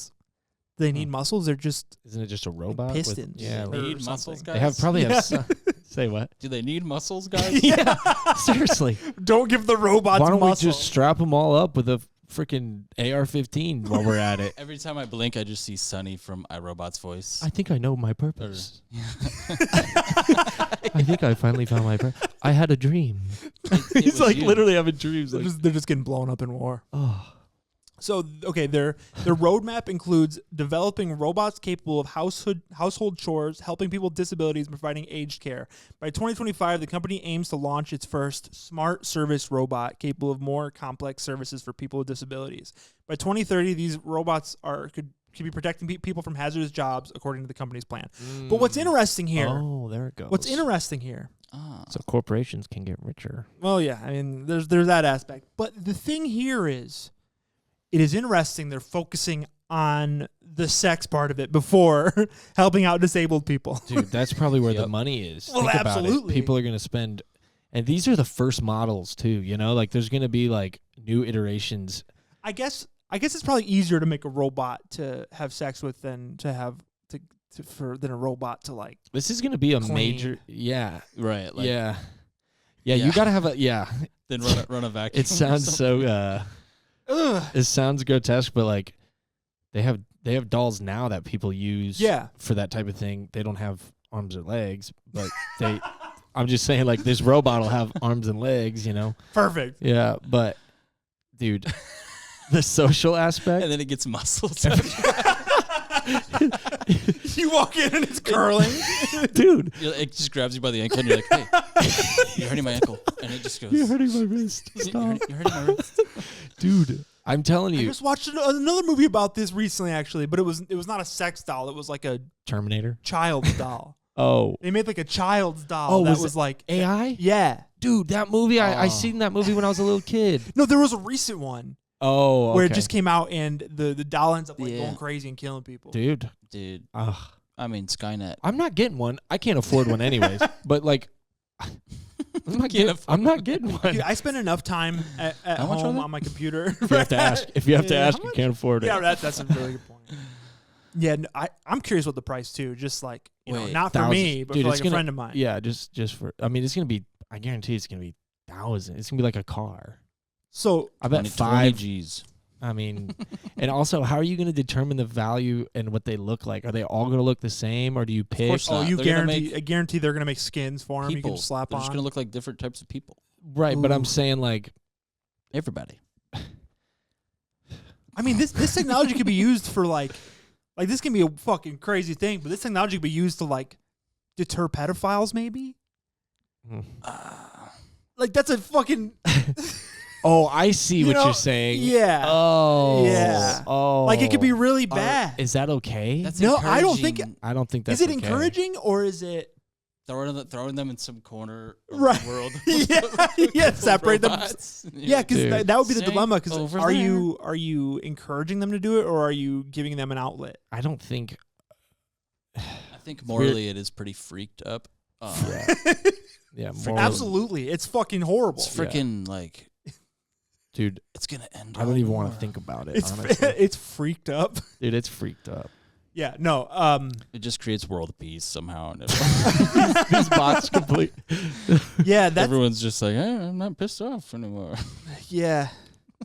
they need muscles? They're just isn't it just a robot? pistons. Yeah, They or need something. muscles, guys. they have probably Yeah. have. Say what? Do they need muscles, guys? Yeah, seriously. Don't give the robots Why don't muscle. we just strap them all up with a freaking AR-15 while we're at it? Every time I blink, I just see Sunny from iRobot's voice. I think I know my purpose. I think I finally found my purpose. I had a dream. It was you. literally having dreams. They're just getting blown up in war. Oh, So, okay, their roadmap includes developing robots capable of household chores, helping people with disabilities, and providing aged care. By 2025, the company aims to launch its first smart service robot capable of more complex services for people with disabilities. By 2030, these robots could be protecting people from hazardous jobs, according to the company's plan. But what's interesting here? Oh, there it goes. What's interesting here? So corporations can get richer. Well, yeah, I mean, there's that aspect. But the thing here is, it is interesting they're focusing on the sex part of it before helping out disabled people. Dude, that's probably where the Yep. money is. Well, Think about it. absolutely. People are going to spend, and these are the first models too. You know, like there's going to be like new iterations. I guess it's probably easier to make a robot to have sex with than to have than a robot to like. This is going to be a Clean. major, yeah, Right. Like, yeah. Yeah. You got to have a Then run a vacuum. It sounds so. It sounds grotesque, but like they have dolls now that people use Yeah. for that type of thing. They don't have arms or legs, but they. I'm just saying, like this robot will have arms and legs, you know. Perfect. Yeah, but dude, the social aspect. And then it gets muscles. You walk in and it's curling. Dude, It just grabs you by the ankle and you're like, hey, you're hurting my ankle. And it just goes, you're hurting my wrist. You're Stop. hurting my wrist. Dude, I'm telling I you, just watched another movie about this recently, actually, but it was not a sex doll. It was like a Terminator. child's doll. Oh, They made like a child's doll Oh, that was was it like AI? Yeah. Dude, that movie, I Oh. seen that movie when I was a little kid. No, there was a recent one Oh, okay. where it just came out and the doll ends up like Yeah. going crazy and killing people. Dude, Dude, ugh. I mean, Skynet. I'm not getting one. I can't afford one anyways. But like, I'm not getting one. Dude, I spend enough time at How much are home they? on my computer. If you have to ask, Yeah, you can't afford it. Yeah, that's a really good point. Yeah, no, I'm curious what the price too. Just like Wait, not for thousands. me, but Dude, for it's like a gonna- friend of mine. Yeah, just for. I mean, it's gonna be. I guarantee it's gonna be thousands. It's gonna be like a car. So I bet 20 five. G's. I mean, and also, how are you going to determine the value and what they look like? Are they all going to look the same, or do you pick? course not. you They're gonna guarantee? I guarantee they're gonna make skins for them. You People. can just slap They're on. just going to look like different types of people. Right, but I'm Ooh. saying like, Everybody. I mean, this technology could be used for like this can be a fucking crazy thing, but this technology could be used to like deter pedophiles, maybe. hmm. Like that's a fucking Oh, I see You what know, you're saying. Yeah. Oh. Yeah. Oh. Like it could be really bad. Is that okay? That's No, I don't think- encouraging. I don't think that's Is it okay. encouraging or is it Throwing them in some corner of Right. the world. Yeah, separate them. Robots. Yeah, because Dude. that would be the Stay dilemma. Because over are there. you encouraging them to do it, or are you giving them an outlet? I don't think. I think morally it is pretty freaked up. Yeah, Absolutely, it's fucking horrible. It's freaking like dude. it's gonna end. I don't even want war. to think about it. It's honestly. it's freaked up. Dude, it's freaked up. Yeah, no. It just creates world peace somehow. And These bots complete. Yeah, that's everyone's just like, hey, I'm not pissed off anymore. yeah.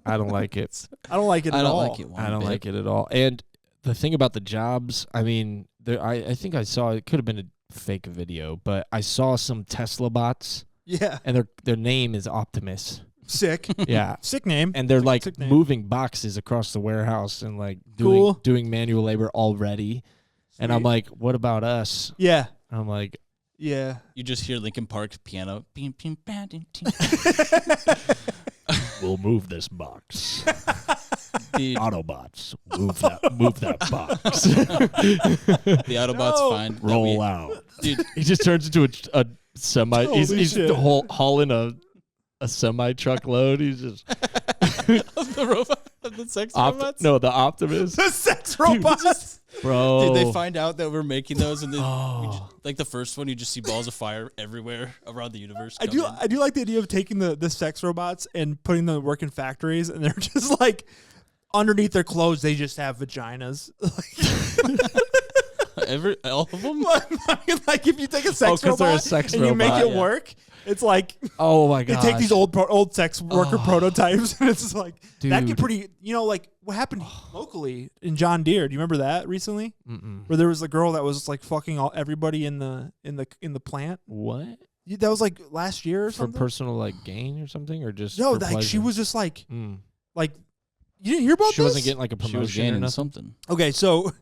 I don't like it. I don't like it I at don't all. like it. One I don't bit. like it at all. And the thing about the jobs, I mean, there. I think I saw it could have been a fake video, but I saw some Tesla bots, Yeah, and their name is Optimus. sick, Yeah. sick name. And they're like sick name. moving boxes across the warehouse and like Cool. doing manual labor already. And I'm Sweet. like, what about us? Yeah, I'm like, yeah. You just hear Linkin Park's piano. Beam, beam, bam, ding, ding. we'll move this box. Dude, Autobots, move that box. the Autobots No. find that Roll out. Dude, He just turns into a semi. Holy He's shit. hauling a semi truckload. He's just the robot, the sex robots. no, the Optimus, The sex robots. bro. Dude, they find out that we're making those, and then Oh. like the first one, you just see balls of fire everywhere around the universe. I do like the idea of taking the sex robots and putting them to work in factories, and they're just like underneath their clothes, they just have vaginas. All of them. I mean, like if you take a sex 'cause they're a robot sex and you make robot, it yeah. work, it's like Oh my they god! take these old sex worker prototypes, and it's just like that get Dude. pretty. You know, like what happened locally in John Deere. Do you remember that recently? Mm-mm. Where there was a girl that was like fucking everybody in the plant. What That was like last year or for something. personal like gain or something, or just No, for like she pleasure? was just like Mm. you didn't hear about She this? wasn't getting like a She was promotion or gaining nothing. something. Okay, so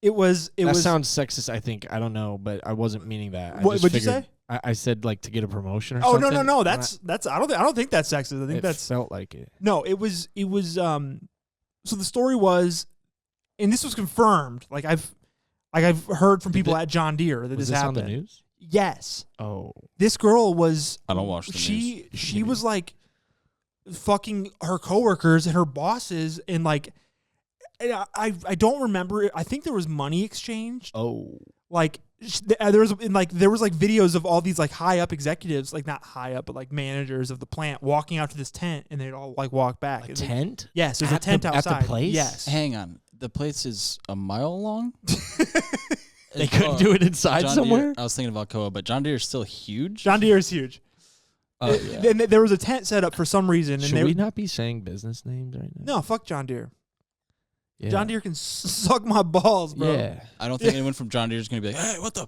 it was That sounds sexist. I think I don't know, but I wasn't meaning that. I What- just what'd you figured- say? I said like to get a promotion or Oh something. no, that's I don't think that's sexist. I think it that's felt like it. no. It was so the story was, and this was confirmed. Like I've heard from people at John Deere that Was this this on happened. the news? Yes, Oh, this girl was. I don't watch the She news. she was like fucking her coworkers and her bosses, and like and I don't remember. I think there was money exchanged. oh, Like there was like videos of all these like high up executives, like not high up but like managers of the plant walking out to this tent, and they'd all like walk back. a And they- tent? Yes, there's a At tent the- at the outside. place? Yes. Hang on, the place is a mile long. They couldn't do it inside John somewhere. Deere, I was thinking of Alcoa, but John Deere is still huge. John Deere is huge. Oh, And there was a tent set up for some reason, and Should they we not be saying business names right now? no fuck John Deere. Yeah. John Deere can suck my balls, bro. Yeah. I don't think anyone from John Deere is going to be like, "Hey, what the?"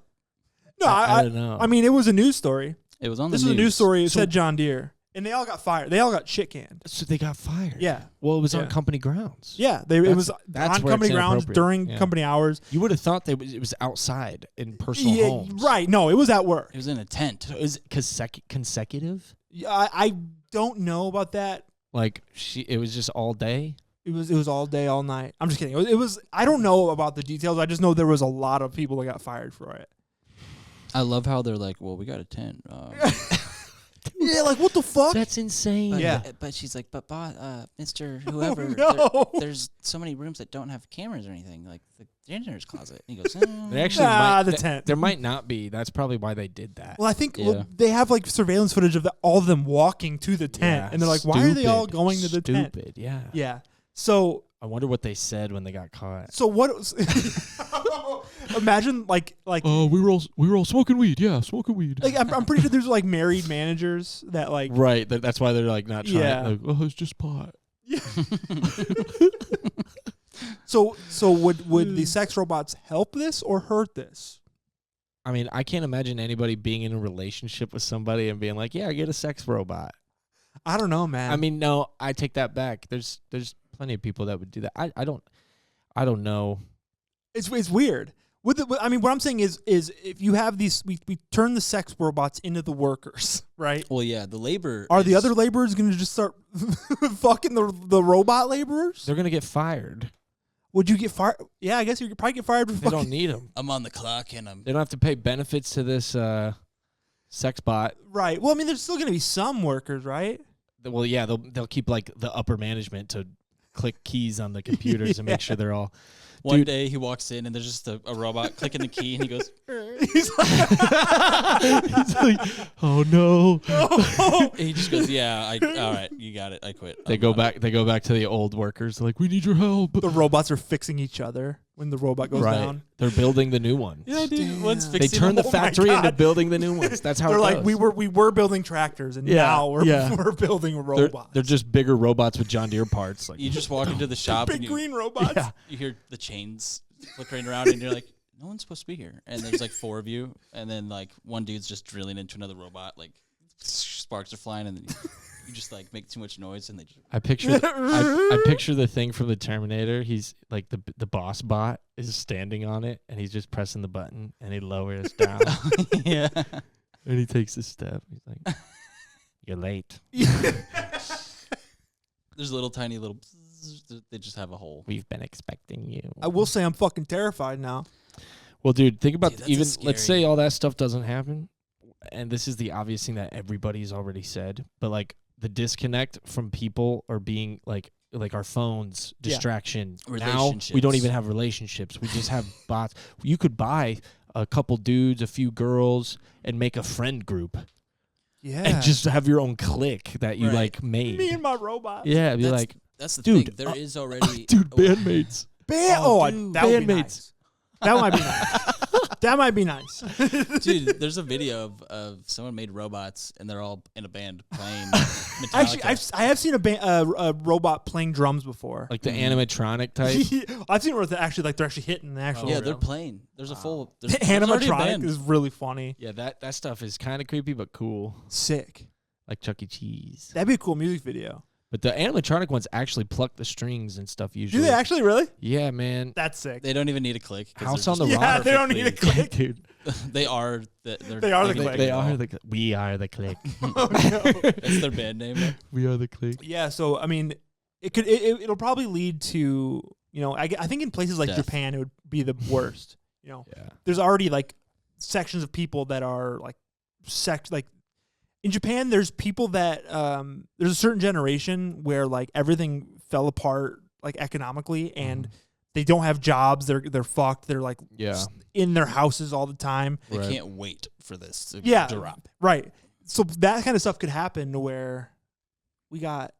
No, I I don't know. I mean it was a news story. It was on This the was news. a news story. It So- said John Deere, and they all got fired. They all got shit canned. So they got fired. Yeah, Well, it was Yeah. on company grounds. yeah. It That's- was that's on where company it's grounds inappropriate. during Yeah. company hours. You would have thought that it was outside in personal Yeah, homes. right. No, it was at work. It was in a tent. So is consecutive? Yeah, I don't know about that. Like it was just all day. It was all day, all night. I'm just kidding. It was I don't know about the details. I just know there was a lot of people that got fired for it. I love how they're like, "Well, we got a tent." Yeah, like what the fuck? That's insane. But, Yeah. but she's like, "But Mr. Whoever, no. there's so many rooms that don't have cameras or anything, like the janitor's closet." And he goes, They actually Nah, might, the tent. There might not be. That's probably why they did that. Well, I think Yeah. they have like surveillance footage of all of them walking to the tent, Yeah, and they're like, "Why are they all stupid, going to the tent?" Stupid. Yeah. Yeah. So I wonder what they said when they got caught. what? Was imagine like we were all smoking weed. Yeah, smoking weed. like I'm pretty sure there's like married managers that like Right. That's why they're like not trying. Yeah. Like, oh, it's just pot. so would the sex robots help this or hurt this? I mean, I can't imagine anybody being in a relationship with somebody and being like, "Yeah, get a sex robot." I don't know, man. I mean, no, I take that back. There's plenty of people that would do that. I don't know. it's weird. I mean, what I'm saying is if you have these, we turn the sex robots into the workers, right? Well, yeah, the labor. Are the other laborers going to just start fucking the robot laborers? They're gonna get fired. Would you get fired? Yeah, I guess you could probably get fired for They don't fucking. need them. I'm on the clock and I'm. They don't have to pay benefits to this sex bot. Right. Well, I mean, there's still going to be some workers, right? Well, yeah, they'll keep like the upper management to click keys on the computers and make sure they're all. One Dude. day he walks in and there's just a robot clicking the key and he goes. He's He's like, oh no. He just goes, yeah, all right, you got it. I quit. They I'm go out." back. They go back to the old workers. They're like, we need your help. the robots are fixing each other when the robot goes down. They're building the new one. Yeah, dude. One's Damn. They fixing turn the Oh my factory into God. building the new ones. That's how They're it like, goes. we were building tractors, and Yeah, now we're yeah. we're building They're, robots. they're just bigger robots with John Deere parts. Like You just walk into the shop big and green robots. Yeah. you hear the chains flickering around and you're like, no one's supposed to be here. And there's like 4 of you, and then like one dude's just drilling into another robot, like sparks are flying, and then you just like make too much noise, and they just I picture I picture the thing from the Terminator. He's like the boss bot is standing on it, and he's just pressing the button, and he lowers down, yeah. and he takes a step. He's like, "You're late. There's little tiny little. Bzzz, they just have a hole. We've been expecting you." I will say I'm fucking terrified now. Well, dude, think about Dude, that's a even let's scary- say all that stuff doesn't happen, and this is the obvious thing that everybody's already said, but like the disconnect from people or being like our phones, Yeah. distraction. Now we Relationships. don't even have relationships. We just have bots. You could buy a couple dudes, a few girls, and make a friend group, Yeah. and just have your own clique that you Right. like made. me and my robot. Yeah, be That's- like, That's the dude, thing. There is already dude, oh, bandmates. That would be bandmates. nice. That might be nice. That might be nice. Dude, there's a video of someone made robots and they're all in a band playing Metallica. Actually, I have seen a robot playing drums before. Like the animatronic type. I've seen where they're actually hitting the actual. yeah, they're playing. There's a full. There's, The there's already a animatronic band. is really funny. Yeah, that stuff is kind of creepy but cool, Sick. like Chuck E. Cheese. That'd be a cool music video. But the animatronic ones actually pluck the strings and stuff usually. Do they actually really? Yeah, man. That's sick. They don't even need a click. 'cause House they're on the just Rock. Yeah, they don't need a perfectly- click. Dude, They are. They're They are the can click. do they it all. are the. We are the click. Oh, no. That's their band name. We are the click. Yeah, so I mean, it'll probably lead to I think in places like Death. Japan it would be the worst. Yeah. There's already like sections of people that are like in Japan. There's people that there's a certain generation where like everything fell apart like economically and they don't have jobs. They're fucked. They're like Yeah. in their houses all the time. They Right. can't wait for this to Yeah. drop. Right. So that kind of stuff could happen to where we got,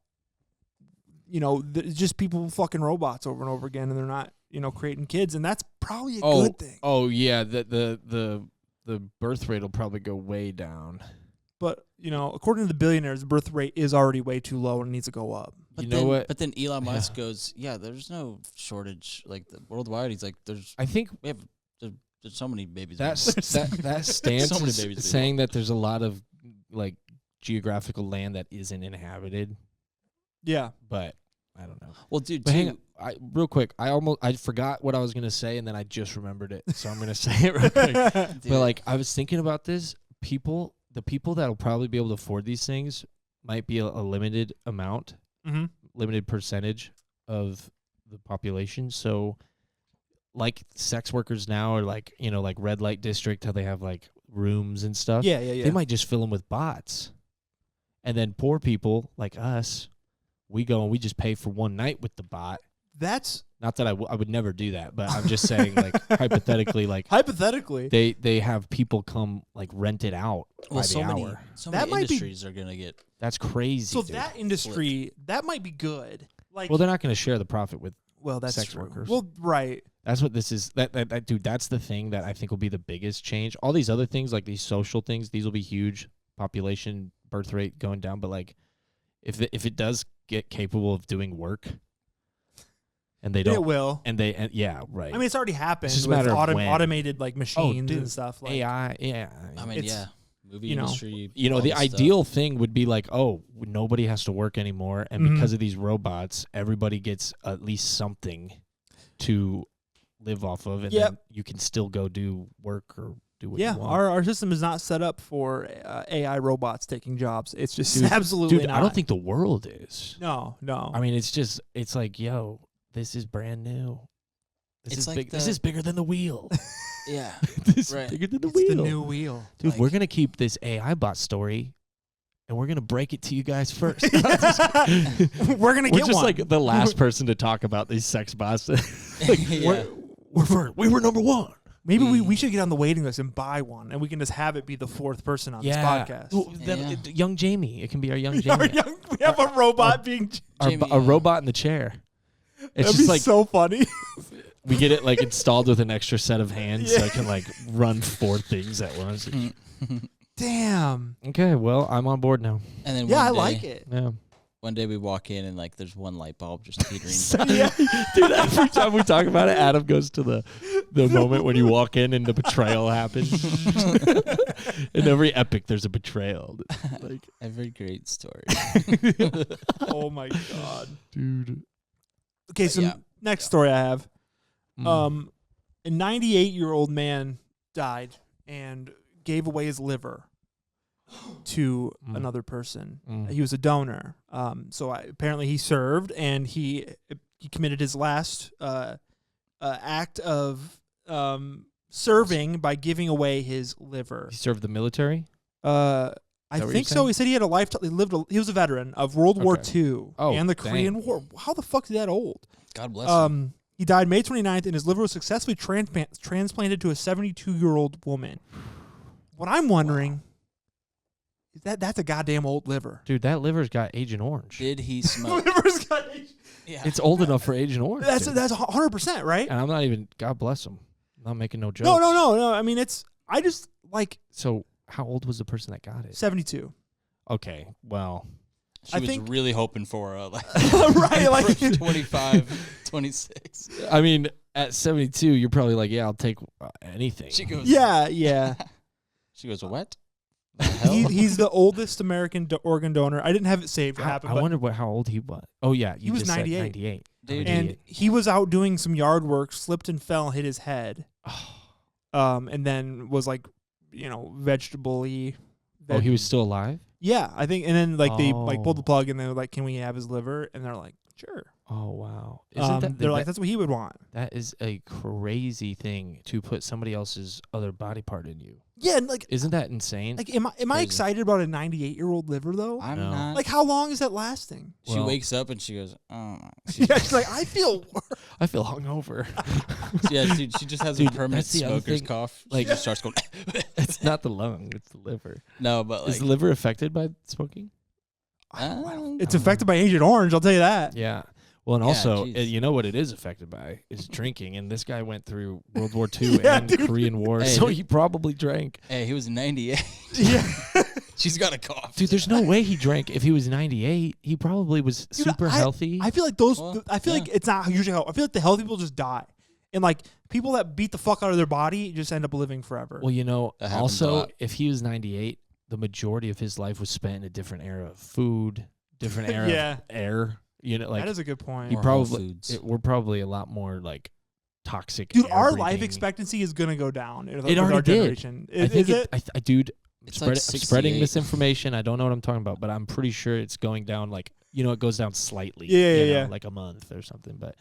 just people fucking robots over and over again, and they're not, creating kids, and that's probably a good thing. Oh yeah. The birth rate will probably go way down. But according to the billionaires, the birth rate is already way too low and it needs to go up. But You then, know what? But then Elon Musk goes, yeah, there's no shortage like worldwide. He's like, I think there's so many babies. that's that stance So many is babies saying that there's a lot of like geographical land that isn't inhabited, Yeah. but I don't know. well, dude. But Too, hang on, real quick. I forgot what I was gonna say, and then I just remembered it, so I'm gonna say it real quick. dude, But like, I was thinking about this. The people that will probably be able to afford these things might be a limited amount, Mm-hmm. limited percentage of the population. So, like sex workers now, or like like red light district, how they have like rooms and stuff. Yeah. They might just fill them with bots, and then poor people like us, we go and we just pay for one night with the bot. That's Not that I would never do that, but I'm just saying, like hypothetically, like hypothetically. they have people come like rent it out by well, the so hour. many That might be- industries are gonna get. That's crazy. So dude. that industry, that might be good. Like, Well, they're not going to share the profit with. well, that's sex true. workers. Well, right. That's what this is. That dude. That's the thing that I think will be the biggest change. All these other things, like these social things, these will be huge. Population, birth rate going down, but like, if it does get capable of doing work, and they It don't, will. and yeah, right. I mean, it's already happened It's just a with matter of when. automated like machines dude. and stuff. Like, AI, yeah. I mean, It's- yeah, movie you know, industry. You know, all the this stuff. ideal thing would be like, oh, nobody has to work anymore, and Mhm. because of these robots, everybody gets at least something to live off of, and Yep. then you can still go do work or do what Yeah, you want. our system is not set up for AI robots taking jobs. It's just Dude, absolutely Dude, not. I don't think the world is. No. I mean, it's like, yo, this is brand new. This It's is like big. This is bigger than the wheel. Yeah. This Right. is bigger than the It's wheel. the new wheel. Dude, Like- we're gonna keep this AI bot story, and we're gonna break it to you guys first. We're gonna We're get just one. like the last person to talk about these sex bots. Yeah. We're first. We were number one. Maybe we should get on the waiting list and buy one, and we can just have it be the fourth person on this podcast. Well, young Jamie. It can be our young Our Jamie. we have a robot being. Jamie, a robot in the chair. It's That'd just be like so funny. we get it like installed with an extra set of hands, so I can like run 4 things at once. Damn. Okay, well, I'm on board now. And then Yeah, I one day, like it. Yeah. One day we walk in and like there's one light bulb just teetering. Dude, every time we talk about it, Adam goes to the moment when you walk in and the betrayal happens. In every epic, there's a betrayal. Like, Every great story. Oh my god. dude. Okay, so Yeah. next story I have. Mm. A 98-year-old man died and gave away his liver to another person. He was a donor. Apparently he served, and he committed his last act of serving by giving away his liver. He served the military? I what you're think so. saying? He said he had a lifetime. He was a veteran of World War Okay. II and the Korean War. How the fuck is that old? God bless him. He died May 29th, and his liver was successfully transplanted to a 72-year-old woman. What I'm wondering is that's a goddamn old liver. Dude, that liver's got Agent Orange. Did he smoke? Liver's got Yeah. It's old enough for Agent Orange. that's dude. 100%, right? And I'm not even, God bless him. I'm not making no jokes. No. I mean, I just like So, how old was the person that got it? 72. Okay, well, She I was think- really hoping for like Right, like 25, 26. I mean, at 72, you're probably like, yeah, I'll take anything. She goes, yeah. She goes, what? The hell? He's the oldest American organ donor. I didn't have it saved. It I happened, but- wonder how old he was. Oh, yeah. He was just said 98. 98. Dude. and he was out doing some yard work, slipped and fell, hit his head, and then was like, vegetable-y. Oh, he was still alive? Yeah, I think, and then like they like pulled Oh. the plug, and they were like, "Can we have his liver?" And they're like, "Sure." Oh, wow. They're like, "That's what he would want." that is a crazy thing to put somebody else's other body part in you. Yeah, and like, Isn't that insane? am I crazy. excited about a 98-year-old liver though? I'm No. not. Like, how long is that lasting? She Well- wakes up and she goes, oh. Yeah, she's like, I feel. I feel hungover. Yeah, dude, she just has Dude, a permanent that's the other smoker's thing. cough. Like- She just starts going. It's not the lung, it's the liver. No, but like, Is the liver affected by smoking? It's affected by Agent Orange. I'll tell you that. Yeah. Well, and Yeah, also, jeez. you know what it is affected by is drinking. And this guy went through World War II Yeah, and dude. Korean War, Hey, so th- he probably drank. hey, he was 98. Yeah. She's got a cough. Dude, there's no way he drank if he was 98. He probably was Dude, super healthy. I feel like those. Well, I feel like yeah. it's not usually how. I feel like the healthy people just die, and like people that beat the fuck out of their body just end up living forever. well, That happens a also, lot. if he was 98, the majority of his life was spent in a different era of food, different era Yeah. of air. Like that is a good point. he Or Whole probably Foods. we're probably a lot lot like toxic. Dude, air our life breathing. expectancy is gonna go down. With It already our did. generation. I think Is it? dude, It's like I'm spreading 68. misinformation. I don't know what I'm talking about, but I'm pretty sure it's going down. Like it goes down slightly. Yeah, you yeah, know, yeah. like a month or something. But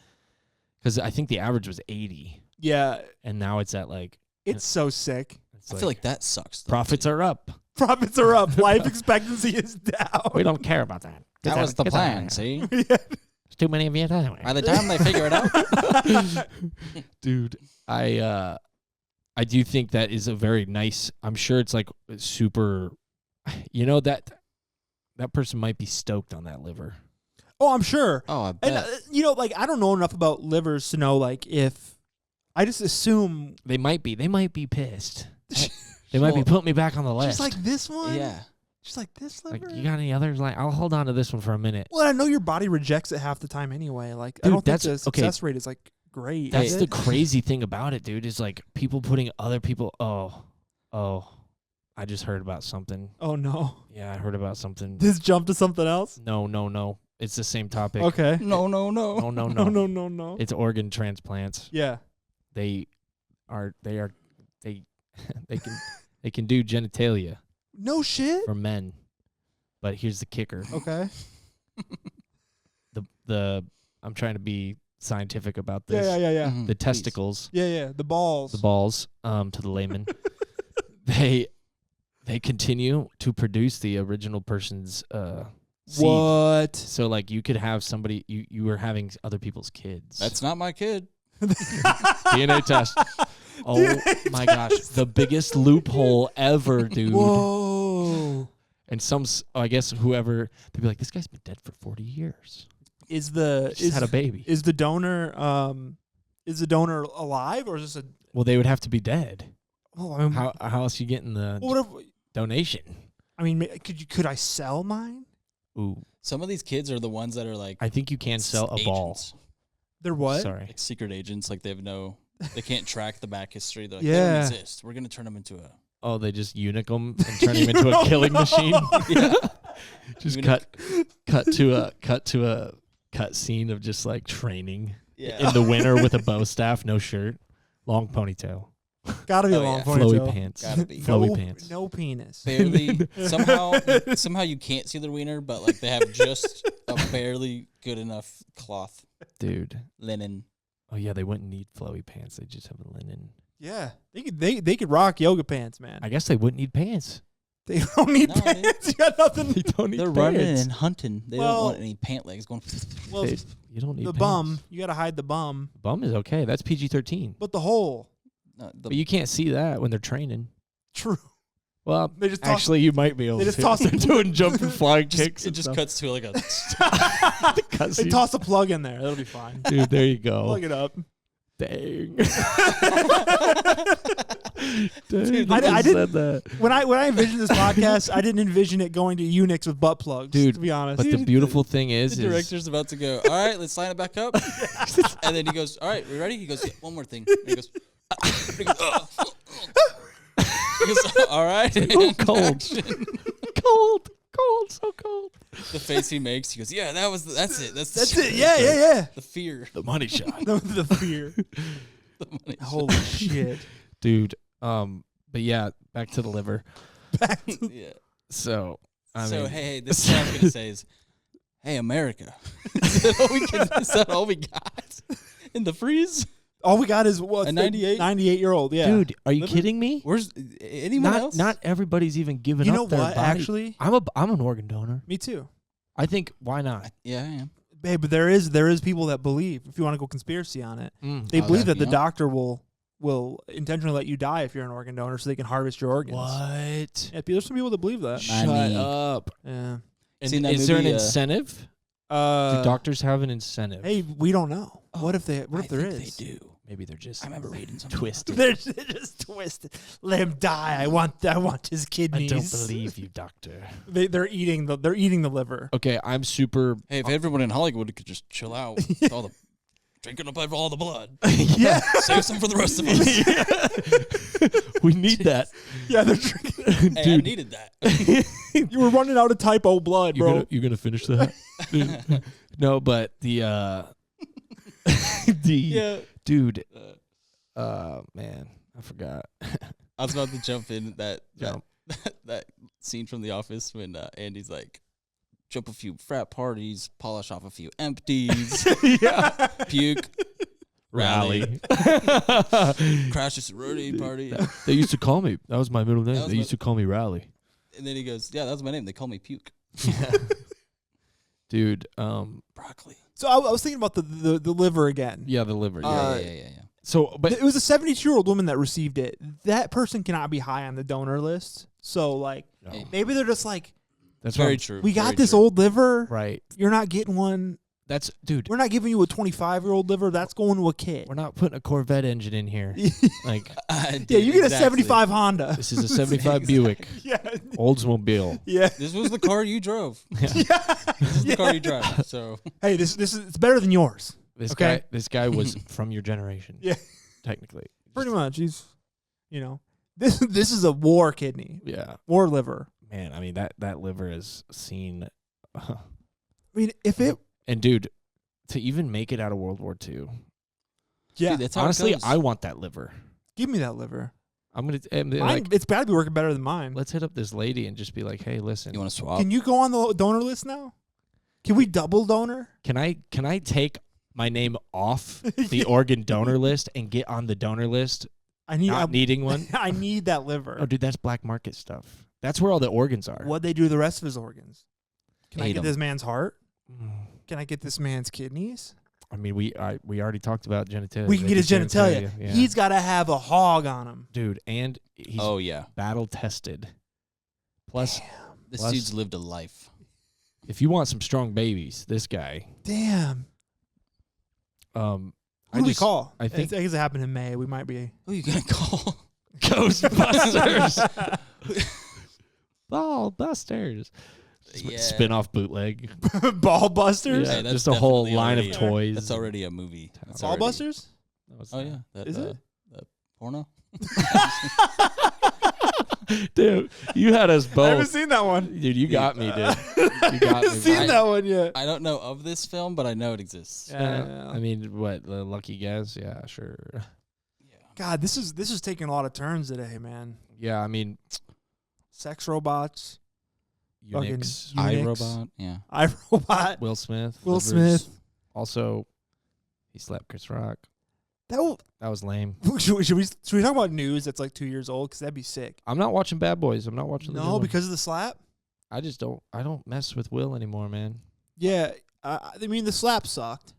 because I think the average was 80, Yeah, and now it's at like it's so sick. it's I feel like that sucks. Though, profits too. are up. Profits are up. Life expectancy is down. We don't care about that. That was the Get plan. out. See, Yeah. There's too many of you anyway. by the time they figure it out, Dude, I do think that is a very nice. I'm sure it's like super. That person might be stoked on that liver. Oh, I'm sure. oh, I And bet. like I don't know enough about livers to know like if I just assume They might be pissed. They might be Well, putting me back on the list. just like this one. yeah. Just like this Like, liver. you got any others? Like, I'll hold on to this one for a minute. Well, I know your body rejects it half the time anyway. Like I Dude, don't think that's- the okay. success rate is like great. That's is the it? crazy thing about it, dude. Is like people putting other people. Oh, I just heard about something. Oh no. Yeah, I heard about something. This jump to something else. No. It's the same topic. Okay. No. No. No. No. No. No. It's organ transplants. Yeah. they they can do genitalia No shit. for men. But here's the kicker. Okay. The I'm trying to be scientific about this. Yeah. Mhm, The please. testicles, Yeah. The balls. the balls, to the layman, they continue to produce the original person's seed. What? So like you could have somebody you were having other people's kids. That's not my kid. DNA test. Oh DNA my gosh, the biggest loophole ever, dude. Whoa. And I guess whoever they'd be like, this guy's been dead for 40 years. Is Just had a baby. Is the donor alive, or is this a? Well, they would have to be dead. Oh, I mean, How else you getting the what if, donation? I mean, could I sell mine? Ooh, Some of these kids are the ones that are like I think you can sell a ball. agents, They're what? Sorry. like secret agents. Like they can't track the back history. They're like, Yeah. they don't exist. We're gonna turn them into a. Oh, they just eunuch them and turn him into a killing machine. Yeah. Just Eunuch. cut to a cut scene of just like training Yeah. in the winter with a bow staff, no shirt, long ponytail, Gotta be a Oh, long yeah. ponytail. flowy pants, Gotta be. flowy no, pants. No penis. Barely. somehow you can't see the wiener, but like they have just a barely good enough cloth Dude. linen. Oh yeah, they wouldn't need flowy pants. They just have a linen. Yeah, they could rock yoga pants, man. I guess they wouldn't need pants. They don't need No, pants. You got nothing. They don't need They're pants. running and hunting. They Well- don't want any pant legs going. Well, You don't need the pants. bum, you got to hide the bum, Bum is okay. That's PG-13. but the hole. No, But you can't see that when they're training. True. Well, They just toss. actually, you might be able they to. just toss They're them- doing jumping flying kicks. it and just stuff. cuts to like a. Cuts They you. toss a plug in there. That'll be fine. Dude, there you go. Plug it up. Dang. Dude, I I didn't- said that. When I envisioned this podcast, I didn't envision it going to eunuchs with butt plugs. Dude, to be honest. But the beautiful thing is, The director's about to go. All right, let's line it back up. And then he goes, "All right, we ready?" He goes, yeah, "One more thing." And he goes, he goes, he goes, "All right." so cold. cold, so cold. The face he makes, he goes, "Yeah, that's it. That's it. Yeah. The fear. The money shot. The fear. The money. Holy shit. Dude, but yeah, back to the liver. Yeah. So, I So mean, hey, this is what I was gonna say is, hey, America, is that all we got in the freeze? All we got is what? A 98? 98-year-old, yeah. dude, are you Liver? kidding me? Where's anyone else? Not everybody's even giving You up know their what, body. actually? I'm an organ donor. Me too. I think why not? Yeah, I am. Babe, but there is people that believe, if you want to go conspiracy on it, they Oh, believe that- that the yeah. doctor will intentionally let you die if you're an organ donor so they can harvest your organs. What? Yeah, there's some people that believe that. I Shut mean- up. Yeah. And Seen that is there an movie, incentive? Do doctors have an incentive? Hey, we don't know. What if there I think is? They do. Maybe they're just I remember reading something. twisted. They're just twisted. Let him die. I want his I kidnees. don't believe you, doctor. They're eating the liver. Okay, I'm super. Hey, if everyone in Hollywood could just chill out with all the drinking up all the blood, Yeah. save some for the rest of us. We need that. Yeah, they're drinking. Hey, I Dude. needed that. You were running out of type O blood, bro. You gonna finish that? No, but the Yeah. dude. Man, I forgot. I was about to jump in that Jump. that scene from The Office when Andy's like, jump a few frat parties, polish off a few empties, Yeah. puke, Rally. crash a sorority party. They used to call me. That was my middle name. That was They my- used to call me Rally. And then he goes, yeah, that was my name. They call me Puke. Dude. Broccoli. So I was thinking about the liver again. Yeah, the liver. Uh, Yeah. So, but It was a 72-year-old woman that received it. That person cannot be high on the donor list. So like no, Hey. maybe they're just like, that's Very very true. we got very this true. old liver. right. You're not getting one. That's dude. We're not giving you a 25-year-old liver. That's going to a kid. We're not putting a Corvette engine in here. Like Yeah, you get a 75 Honda. this is a '75 Buick Yeah. Oldsmobile. Yeah. This was the car you drove. Yeah. This is the car you drive. So Hey, this is it's better than yours. This Okay. This guy was from your generation. Yeah. Technically. Pretty much. He's, this is a war kidney, Yeah. war liver. Man, I mean that liver is seen. I mean, if it And dude, to even make it out of World War II, Yeah. Dude, that's how Honestly, it goes. I want that liver. Give me that liver. I'm gonna Mine, it's got to be working better than mine. let's hit up this lady and just be like, hey, listen, You want to swap? Can you go on the donor list now? Can we double donor? can I take my name off the organ donor list and get on the donor list, I need. not needing one? I need that liver. Oh, dude, that's black market stuff. That's where all the organs are. What they do to the rest of his organs? Can I Ate get 'em. this man's heart? Mm. Can I get this man's kidneys? I mean, we already talked about genitalia. We can get his They do genitalia. Yeah. He's got to have a hog on him. dude, and he's Oh yeah, battle tested. Plus, this Plus- dude's lived a life. if you want some strong babies, this guy. Damn. Who Who do we call? I think- I guess it happened in May. We might be. Who are you gonna call? Ghostbusters. Ball Busters. Yeah. Spin-off bootleg. Ball busters. Yeah, Hey, that's just a whole definitely line of already- toys. That's already a movie. That's Ball already- busters. Oh yeah, that, Is it? the porno? Dude, you had us I haven't both. seen that one. Dude, you got me, dude. You I got haven't me. seen bro. that one yet. I don't know of this film, but I know it exists. Yeah. I mean, what? The lucky guess? Yeah, sure. God, this is taking a lot of turns today, man. Yeah, I mean, Sex robots, fucking Unix, Unix, iRobot. Yeah. iRobot, Will Smith. Will livers. Smith. Also, he slapped Chris Rock. That That was lame. should we talk about news that's like 2 years old? Because that'd be sick. I'm not watching Bad Boys. I'm not watching the new No, one. because of the slap. I just don't. I don't mess with Will anymore, man. Yeah, I mean the slap sucked.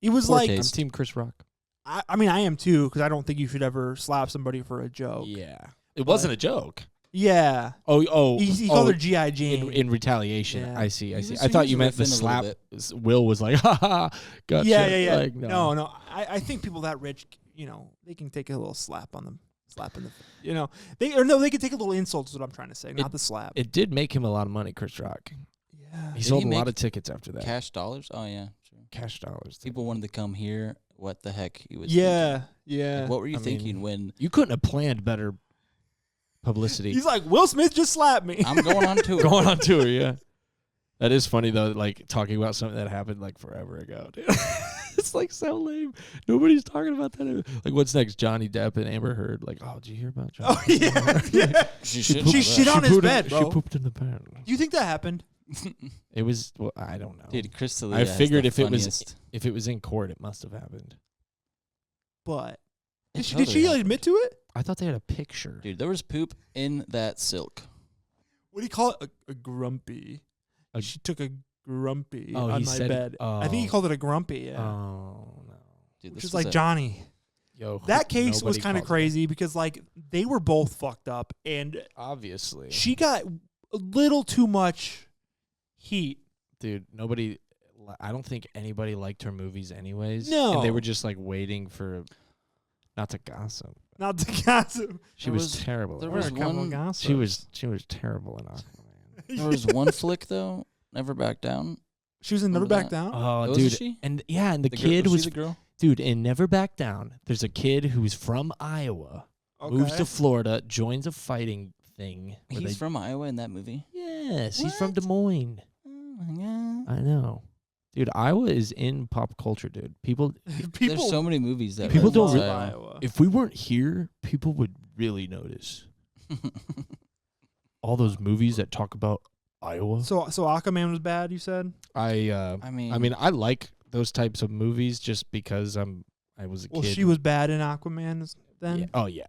It was Poor like taste. I'm Team Chris Rock. I mean I am too because I don't think you should ever slap somebody for a joke. Yeah, it wasn't a joke. Yeah. Oh, He called her G.I. Jane. in retaliation. Yeah. I see. He was- I he thought was you meant the riffing a slap. little Will was like, ha ha, gotcha. yeah. Like, no. I think people that rich, they can take a little slap on them. Slap in the, they can take a little insult. Is what I'm trying to say, not the slap. It did make him a lot of money, Chris Rock. Yeah. He Did sold he a lot make of tickets after that. Cash dollars? Oh yeah. True. Cash dollars. People wanted to come here. What the heck? He was. Yeah. thinking. Yeah. Like, what were you I thinking mean, when You couldn't have planned better publicity. He's like, Will Smith just slapped me. I'm going on tour? Going on tour, yeah. That is funny though, like talking about something that happened like forever ago, dude. It's like so lame. Nobody's talking about that. Like, what's next? Johnny Depp and Amber Heard. Like, oh, did you hear about Johnny? Oh yeah. Yeah. She She should. shit on his pooped bed, in, bro. She pooped in the bed. Do you think that happened? It was. Well, I don't know. Dude, Chris D'Elia I has figured the if it was funniest- if it was in court, it must have happened. But It did she totally happened. admit to it? I thought they had a picture. Dude, there was poop in that silk. What do you call it? A grumpy. A- She took a grumpy Oh, on he my said it. bed. I think he Oh. called it a grumpy. Yeah. Oh no, Dude, Which this is was like a- Johnny. yo, That case was nobody kind of calls it. crazy because like they were both fucked up and Obviously, she got a little too much heat. dude. Nobody. I don't think anybody liked her movies, anyways. No. and they were just like waiting for, not to gossip. Not to gossip. She There was, was- terrible. there in We're was it. a couple one- gossips. She was terrible in Aquaman. There was one flick though. Never back down. She was in Never Remember Back that? Down. Oh, Wasn't dude, she? and yeah, and the The kid girl, was she the girl. dude in Never Back Down. There's a kid who's from Iowa, moves to Florida, joins a fighting thing. where He's they- from Iowa in that movie. Yes, he's from What? Des Moines. Oh my god. I know, dude. Iowa is in pop culture, dude. People, People, There's so many movies that People don't love really- Iowa. if we weren't here, people would really notice all those movies that talk about Iowa. So Aquaman was bad. You said. I I mean, mean, I like those types of movies just because I was a Well, kid. she was bad in Aquaman then. Yeah. Oh yeah.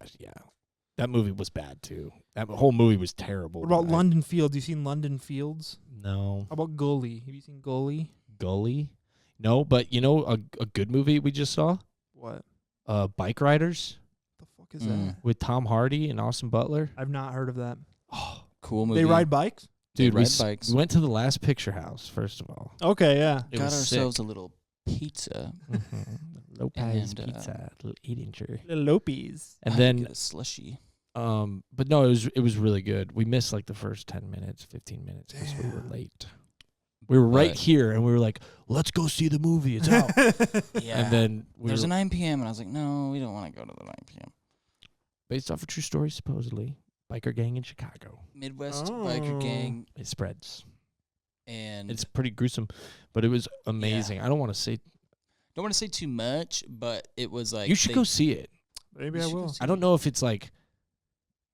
That movie was bad too. That whole movie was terrible. What about but I- London Fields? You seen London Fields? No. How about Gully? Have you seen Gully? Gully? No, but you know a good movie we just saw? What Bike Riders the fuck is that? with Tom Hardy and Austin Butler. I've not heard of that. Oh, cool movie. They ride bikes. They dude, ride we bikes. went to the Last Picture House first of all. Okay, yeah. It Got was ourselves sick. a little pizza. Lopez And, Pizza, little 8-incher. Little Lopies. And I had to then get a slushy. but no, it was really good. We missed like the first 10 minutes, 15 minutes because we were Damn. late. We were right But- here and we were like, let's go see the movie. It's out. Yeah. And then we There's were, a 9 p.m. and I was like, no, we don't want to go to the 9 p.m. based off a true story, supposedly. Biker gang in Chicago. Midwest Oh. biker gang, It spreads. and It's pretty gruesome, but it was amazing. I don't want to say don't want to say too much, but it was like You should go see it. Maybe You I should go will. see I don't know if it's like,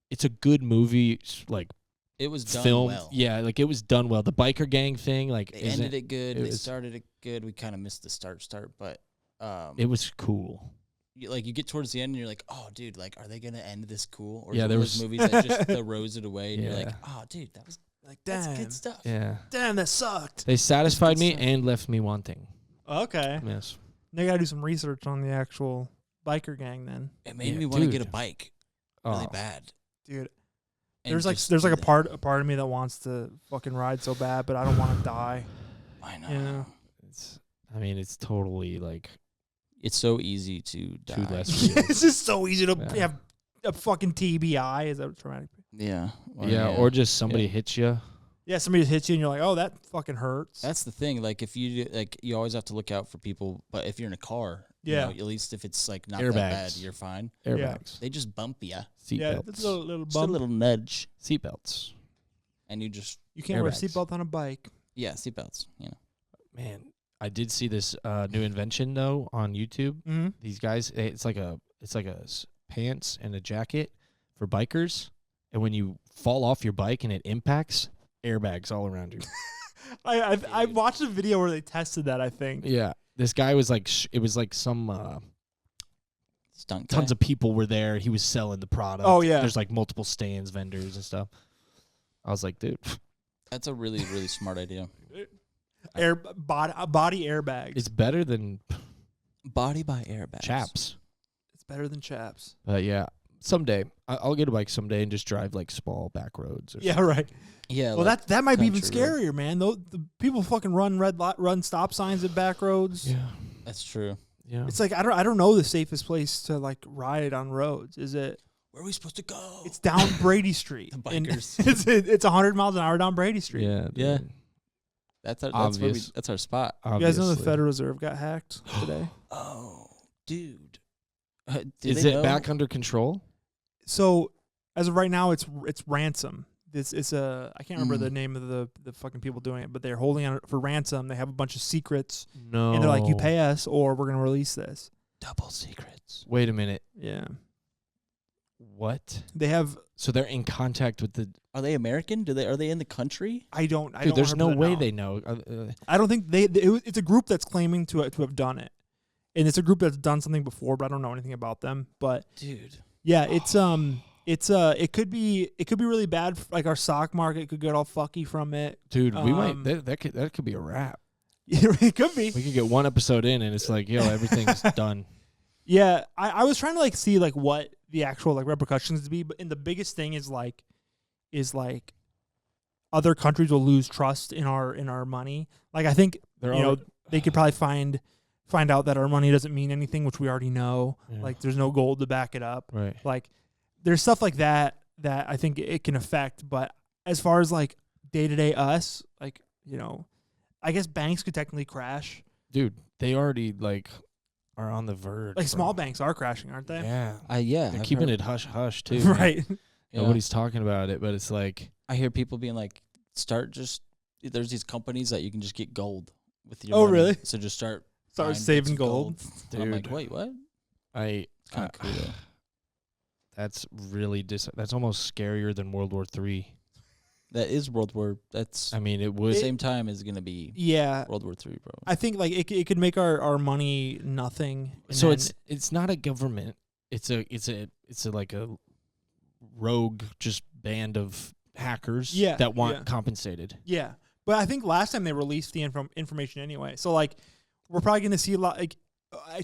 it's a good movie, like it was done film. well. Yeah, like it was done well. The biker gang thing, like They ended it good. it They was- started it good. We kind of missed the start, but it was cool. you get towards the end and you're like, oh, dude, like, are they gonna end this cool? Or Yeah, is it there one of those was- movies that just throws it away, and you're like, Yeah. oh, dude, that was Like, that's damn, good stuff. Yeah, damn, that sucked. they satisfied me stuff. and left me wanting. Okay, Yes. they gotta do some research on the actual biker gang then, It made Yeah, me want to dude. get a bike really Oh. bad. dude. and There's like just there's like do a part of me that wants to fucking ride so bad, but I don't want to die. that. I know. you know. I mean, it's totally like It's so easy to die. too less real. It's just so easy to Yeah. have a fucking TBI. Is that traumatic? Yeah. Yeah, or just somebody Yeah. hits you. Yeah, somebody just hits you and you're like, oh, that fucking hurts. That's the thing. Like, if you you always have to look out for people. But if you're in a car, Yeah. at least if it's like not that bad, Airbags. you're fine. Airbags, They just bump you. yeah, it's seatbelts, a little Just a bump. little nudge, seatbelts. and you just You can't wear a airbags. seatbelt on a bike. seatbelts. Man, I did see this new invention though on YouTube. Mm-hmm. These guys, it's like a pants and a jacket for bikers, and when you fall off your bike and it impacts, airbags all around you. I watched a video where they tested that. I think. Yeah, this guy was like, it was like some Stunt. tons of people were there. He was selling the product. Oh, yeah. There's like multiple stands, vendors and stuff. I was like, dude, That's a really really smart idea. Body airbags. it's better than Body by airbags. chaps. It's better than chaps. But yeah, someday I'll get a bike someday and just drive like small back roads. Or Yeah, right. Yeah. Well, like, that might be even country road. scarier, man. Though the people fucking run stop signs at back roads. Yeah, That's true. yeah. It's like I don't know the safest place to like ride on roads. Is it? Where are we supposed to go? It's down Brady Street. The And bikers. it's 100 miles an hour down Brady Street. Yeah, Yeah. dude. That's our Obvious. that's our spot. You guys know the Obviously. Federal Reserve got hacked today. Oh, dude. Is it back under control? So as of right now, it's ransom. This is I can't remember Mm. the name of the fucking people doing it, but they're holding on for ransom. They have a bunch of secrets, No. and they're like, "You pay us, or we're gonna release this." Double secrets. Wait a minute. Yeah, What? they have. So they're in contact with the Are they American? Are they in the country? I don't. dude. There's no 100% way know. they know. I don't think it's a group that's claiming to have done it, and it's a group that's done something before, but I don't know anything about them. But Dude. yeah, it could be really bad. Like our stock market could get all fucky from it. Dude, we might. Um, That could be a wrap. It could be. We could get one episode in and it's like, yo, everything's done. Yeah, I was trying to like see like what the actual like repercussions to be, but and the biggest thing is like other countries will lose trust in our money. Like I think They're you know already- they could probably find out that our money doesn't mean anything, which we already know. Yeah. Like there's no gold to back it up. Right. Like there's stuff like that I think it can affect. But as far as like day to day us, like I guess banks could technically crash. Dude, they already like are on the verge. Like bro. small banks are crashing, aren't they? Yeah. Yeah. They're I've keeping heard- it hush hush too. man. Right. Yeah. Nobody's talking about it, but it's like, I hear people being like, there's these companies that you can just get gold with your Oh, money. really? So just start Start buying bits saving of gold. And I'm like, Dude. wait, what? I Kind of cool though. that's really that's almost scarier than World War III. That is World War. That's I mean, it the would. same time is gonna be Yeah. World War III, bro. I think like it could make our money nothing. and So then- it's not a government. It's a like a rogue just band of hackers Yeah, that want yeah. compensated. yeah. But I think last time they released the information anyway. So like we're probably going to see a lot like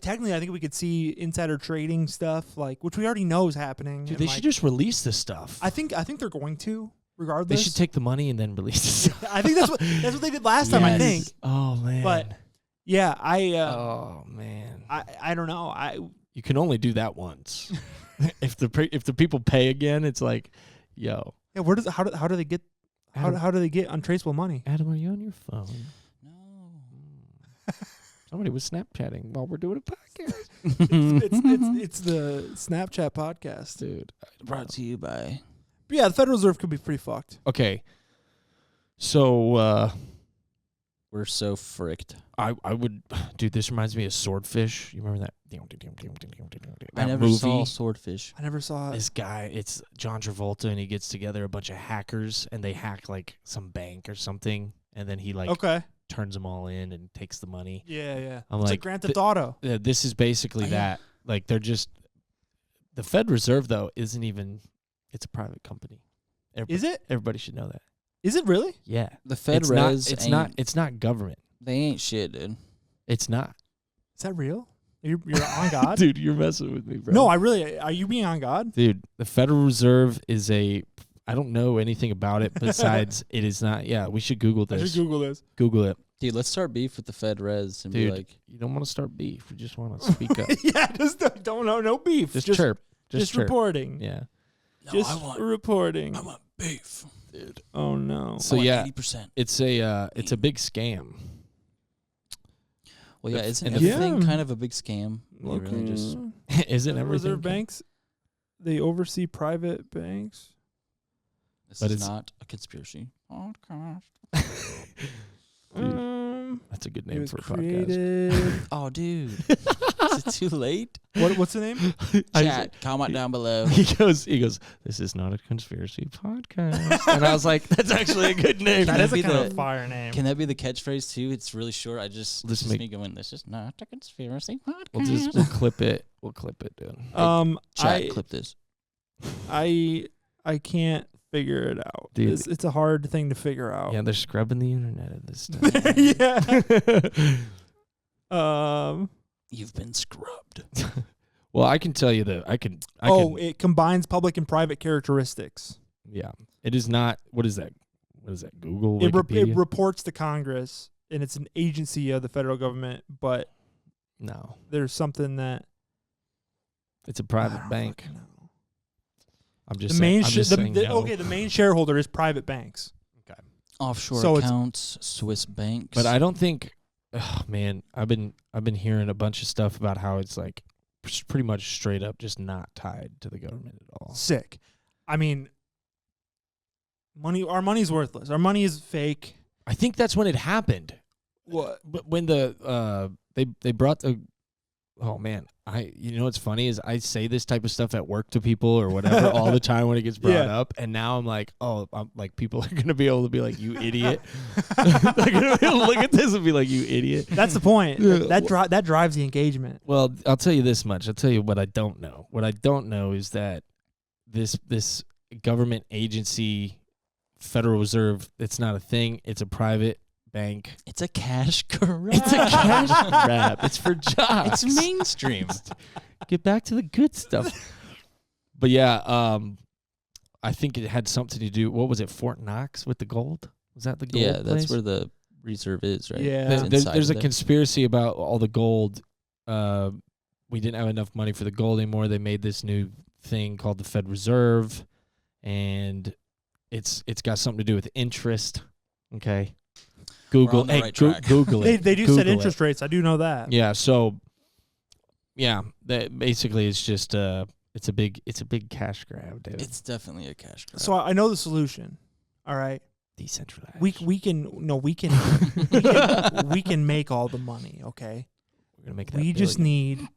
technically I think we could see insider trading stuff like which we already know is happening. Dude, and, they like, should just release this stuff. I think they're going to They regardless. should take the money and then release this stuff. I think that's what they did last time, I Yes. think. Oh man. But yeah, oh man. I don't know. You can only do that once. if the people pay again, it's like, yo, Yeah, how do they get Adam, how do they get untraceable money? Adam, are you on your phone? No. Somebody was Snapchatting while we're doing a podcast, It's the Snapchat podcast. dude. Brought to you by. But yeah, the Federal Reserve could be pretty fucked. Okay, so We're so fricked. I would, dude. This reminds me of Swordfish. You remember that? I never saw Swordfish. I never saw it. This guy, it's John Travolta, and he gets together a bunch of hackers, and they hack like some bank or something, and then he like Okay. turns them all in and takes the money. Yeah. I'm It's like, like Grand Theft Auto. This is basically that. Like they're just the Fed Reserve though isn't even. It's a private company. Is it? Everybody should know that. Is it really? Yeah, The Fed It's not government. They ain't shit, dude. It's not. Is that real? You're on God? Dude, you're messing with me, bro. No, are you being on God? Dude, the Federal Reserve is I don't know anything about it besides it is not. Yeah, we should Google this. I should Google this. Google it. Dude, let's start beef with the Fed Res and Dude, be like, you don't want to start beef. You just want to speak up. Yeah, just don't know, no beef. Just chirp. Just chirp. reporting. Yeah. no, Just reporting. I want beef, dude. Oh no. So I want yeah, 80%. it's a big scam. Well, yeah, isn't and the- everything Yeah. kind of a big scam? They really just Isn't Federal everything? Reserve banks, they oversee private banks. this But is it's- not a conspiracy podcast. Um, That's a good it name was for a podcast. created. Oh, dude, is it too late? What's the name? Chat, comment down below. He goes, this is not a conspiracy podcast. And I was like, that's actually a good name. That that is a be kind of the- fire name. Can that be the catchphrase too? It's really short. Let's Just make- me going, this is not a conspiracy podcast. We'll clip it. We'll clip it, dude. Chat, clip this. I can't figure it out. Dude. It's a hard thing to figure out. Yeah, they're scrubbing the internet at this time. yeah. You've been scrubbed. Well, I can tell you that I can. It combines public and private characteristics. Yeah, it is not. What is that? What is that? Google. It Wikipedia? reports to Congress, and it's an agency of the federal government. But No, there's something that it's a I private don't bank. fucking know. I'm just The saying. main I'm just saying no. okay. The main shareholder is private banks. Offshore So it's- accounts, Swiss banks. But I don't think. Oh, man, I've been hearing a bunch of stuff about how it's like pretty much straight up just not tied to the government at all. Sick. I mean, our money's worthless. Our money is fake. I think that's when it happened. What? But when the they brought the oh man, you know what's funny is I say this type of stuff at work to people or whatever all the time when it gets brought Yeah. up, and now I'm like, I'm like, people are gonna be able to be like, you idiot. They're gonna be able to look at this and be like, you idiot. That's the point. Yeah. That drives the engagement. Well, I'll tell you this much. I'll tell you what I don't know. What I don't know is that this government agency, Federal Reserve, it's not a thing. It's a private bank. it's a cash grab. It's a cash grab. It's for jobs. It's mainstream. Get back to the good stuff. But yeah, I think it had something to do. What was it, Fort Knox with the gold? Was that the gold? Yeah, that's place? where the reserve is, right? Yeah. It's There's inside a there. conspiracy about all the gold. We didn't have enough money for the gold anymore. They made this new thing called the Fed Reserve, and it's got something to do with interest. Okay, Google. on the Hey, right track. Google it. They do Google set it. interest rates. I do know that. Yeah. So, yeah, that basically it's just it's a big cash grab, dude. It's definitely a cash grab. So I know the solution. All right. Decentralized. We can make all the money. Okay. We're gonna make that. We just billion.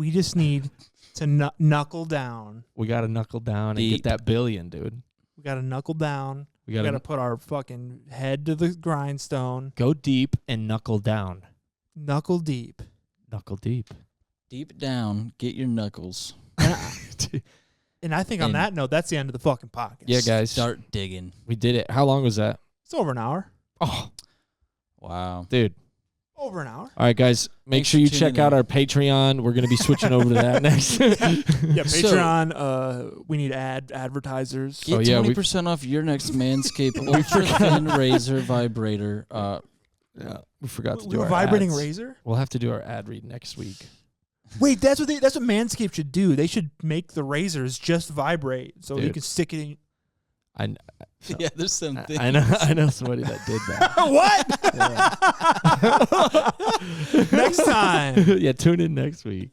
need to knuckle down. We got to knuckle down and Deep. get that billion, dude. We got to knuckle down. We We got got to to put our fucking head to the grindstone. go deep and knuckle down. Knuckle deep. Knuckle deep. Deep down, get your knuckles. And I think on And- that note, that's the end of the fucking podcast. Yeah, guys. Start digging. We did it. How long was that? It's over an hour. Oh, Wow. dude. Over an hour. All right, guys. Make Thanks sure for you tuning check out in. our Patreon. We're going to be switching over to that next. Yeah, So- Patreon. We need advertisers. Get Oh, yeah, 20% off your next Manscaped Ultra Thin Razor Vibrator. Yeah, we forgot to We do were our vibrating ads. razor. We'll have to do our ad read next week. Wait, that's what Manscaped should do. They should make the razors just vibrate, so you Dude. can stick it in. So- Yeah, there's some things. I know somebody that did that. What? Next time. Yeah, tune in next week.